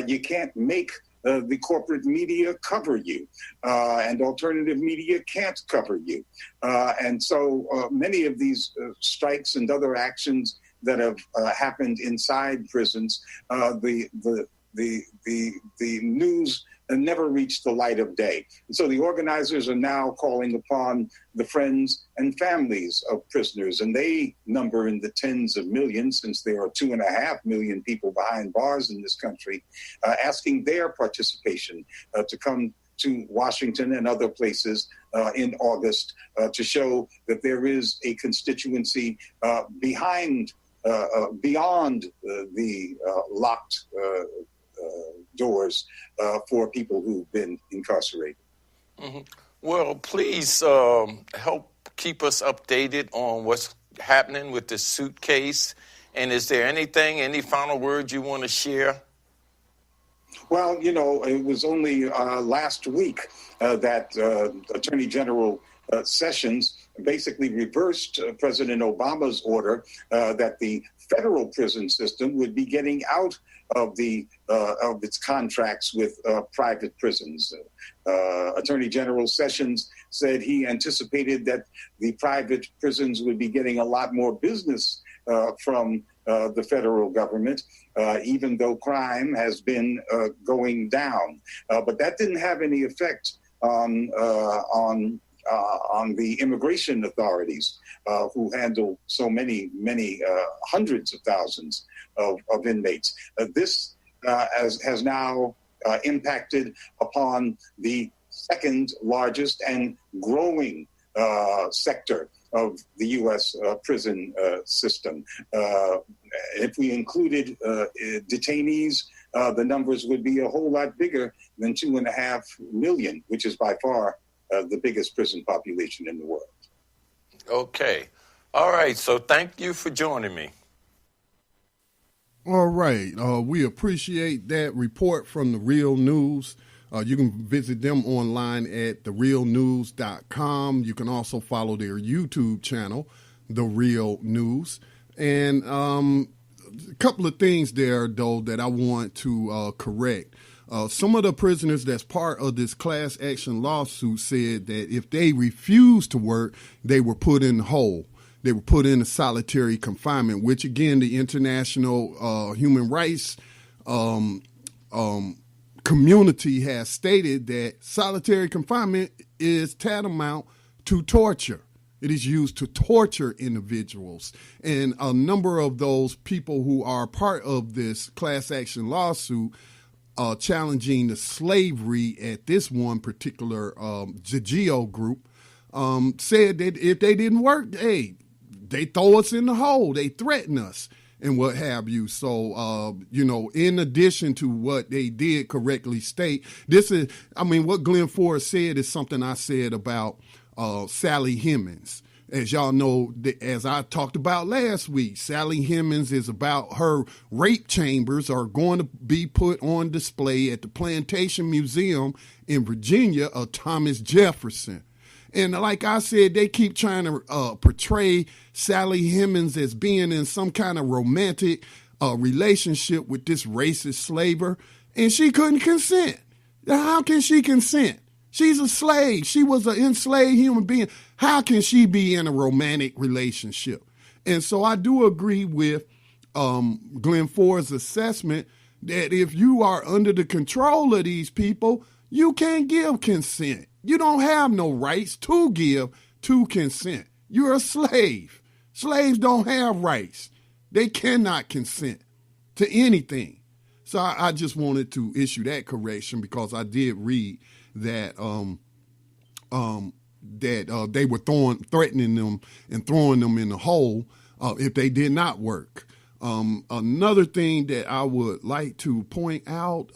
you can't make the corporate media cover you, and alternative media can't cover you, and so many of these strikes and other actions that have happened inside prisons, the news never reached the light of day. And so the organizers are now calling upon the friends and families of prisoners, and they number in the tens of millions, since there are 2.5 million people behind bars in this country, asking their participation to come to Washington and other places in August to show that there is a constituency beyond the locked doors for people who've been incarcerated. Mm-hmm. Well, please help keep us updated on what's happening with the suitcase. And is there any final words you want to share? Well, it was only last week that Attorney General Sessions basically reversed President Obama's order that the federal prison system would be getting out of its contracts with private prisons. Attorney General Sessions said he anticipated that the private prisons would be getting a lot more business from the federal government, even though crime has been going down. But that didn't have any effect on the immigration authorities who handle so many hundreds of thousands of inmates. This has now impacted upon the second largest and growing sector of the U.S. Prison system. If we included detainees, the numbers would be a whole lot bigger than 2.5 million, which is by far the biggest prison population in the world. Okay. All right. So thank you for joining me. All right. We appreciate that report from The Real News. You can visit them online at therealnews.com. You can also follow their YouTube channel, The Real News. And a couple of things there, though, that I want to correct. Some of the prisoners that's part of this class action lawsuit said that if they refused to work, they were put in the hole. They were put in a solitary confinement, which, again, the international human rights community has stated that solitary confinement is tantamount to torture. It is used to torture individuals. And a number of those people who are part of this class action lawsuit challenging the slavery at this one particular GGO group said that if they didn't work, hey, they throw us in the hole. They threaten us. and what have you. So, in addition to what they did correctly state, what Glenn Forrest said is something I said about Sally Hemings. As y'all know, as I talked about last week, Sally Hemings is about her rape chambers are going to be put on display at the Plantation Museum in Virginia of Thomas Jefferson. And like I said, they keep trying to portray Sally Hemings as being in some kind of romantic relationship with this racist slaver, and she couldn't consent. How can she consent? She's a slave. She was an enslaved human being. How can she be in a romantic relationship? And so I do agree with Glenn Ford's assessment that if you are under the control of these people, you can't give consent. You don't have no rights to give to consent. You're a slave. Slaves don't have rights. They cannot consent to anything. So I just wanted to issue that correction because I did read that they were threatening them and throwing them in the hole if they did not work. Another thing that I would like to point out,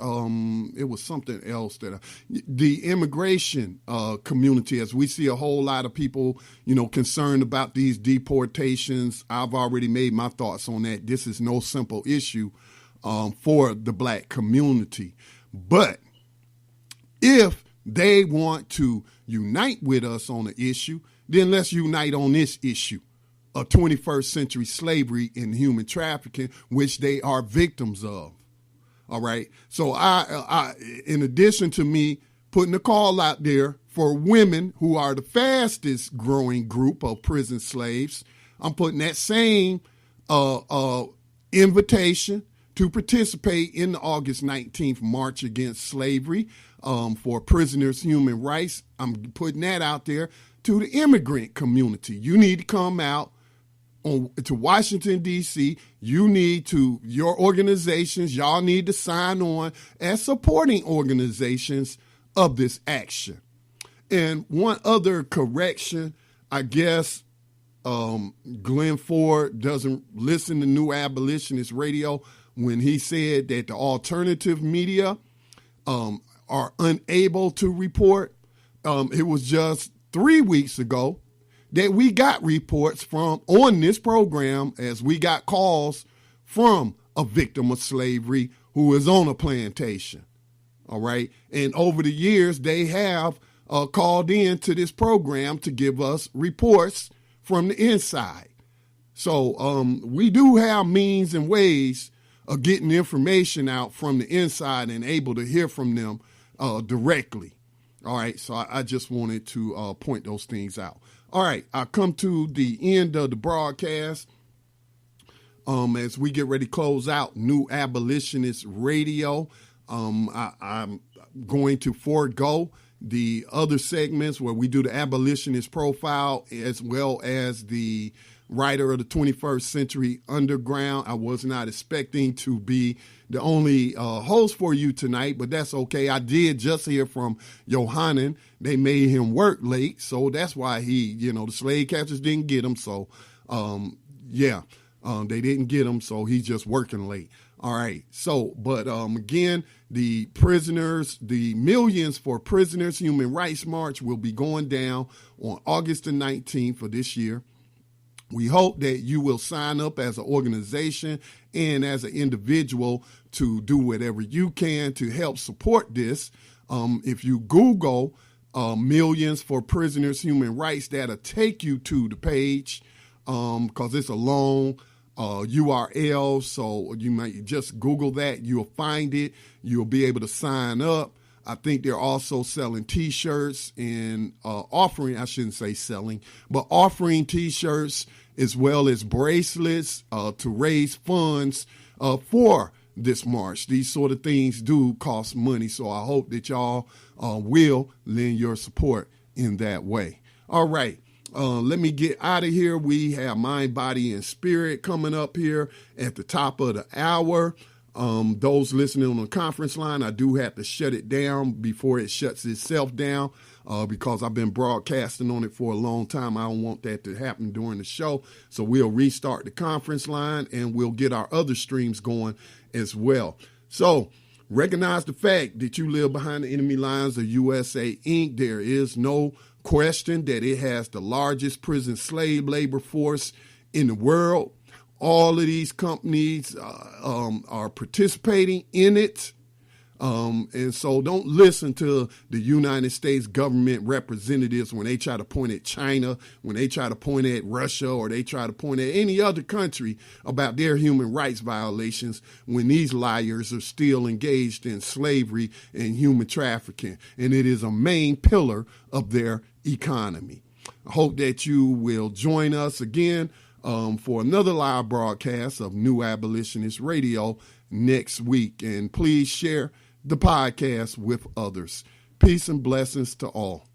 it was something else the immigration community, as we see a whole lot of people, concerned about these deportations. I've already made my thoughts on that. This is no simple issue for the black community. But if they want to unite with us on the issue, then let's unite on this issue of 21st century slavery and human trafficking, which they are victims of. All right. So I in addition to me putting a call out there for women who are the fastest growing group of prison slaves, I'm putting that same invitation to participate in the August 19th March Against Slavery for prisoners' human rights. I'm putting that out there to the immigrant community. You need to come out to Washington, D.C. Your organizations, y'all need to sign on as supporting organizations of this action. And one other correction, I guess Glenn Ford doesn't listen to New Abolitionist Radio when he said that the alternative media are unable to report. It was just 3 weeks ago that we got reports on this program, as we got calls from a victim of slavery who is on a plantation. All right. And over the years, they have called in to this program to give us reports from the inside. So we do have means and ways of getting information out from the inside and able to hear from them directly. All right. So I just wanted to point those things out. All right, I come to the end of the broadcast as we get ready to close out New Abolitionist Radio. I'm going to forego the other segments where we do the abolitionist profile as well as the writer of the 21st Century Underground. I was not expecting to be the only host for you tonight, but that's okay. I did just hear from Yohanan. They made him work late, so that's why the slave catchers didn't get him. So, they didn't get him, so he's just working late. All right. So, but again, the Millions for Prisoners Human Rights March will be going down on August the 19th of this year. We hope that you will sign up as an organization and as an individual to do whatever you can to help support this. If you Google Millions for Prisoners Human Rights, that'll take you to the page because it's a long URL. So you might just Google that. You'll find it. You'll be able to sign up. I think they're also selling T-shirts and offering T-shirts as well as bracelets to raise funds for this march. These sort of things do cost money, so I hope that y'all will lend your support in that way. All right. Let me get out of here. We have Mind, Body, and Spirit coming up here at the top of the hour. Those listening on the conference line, I do have to shut it down before it shuts itself down because I've been broadcasting on it for a long time. I don't want that to happen during the show. So we'll restart the conference line and we'll get our other streams going as well. So recognize the fact that you live behind the enemy lines of USA Inc. There is no question that it has the largest prison slave labor force in the world. All of these companies are participating in it. And so don't listen to the United States government representatives when they try to point at China, when they try to point at Russia, or they try to point at any other country about their human rights violations when these liars are still engaged in slavery and human trafficking. And it is a main pillar of their economy. I hope that you will join us again for another live broadcast of New Abolitionist Radio next week. And please share the podcast with others. Peace and blessings to all.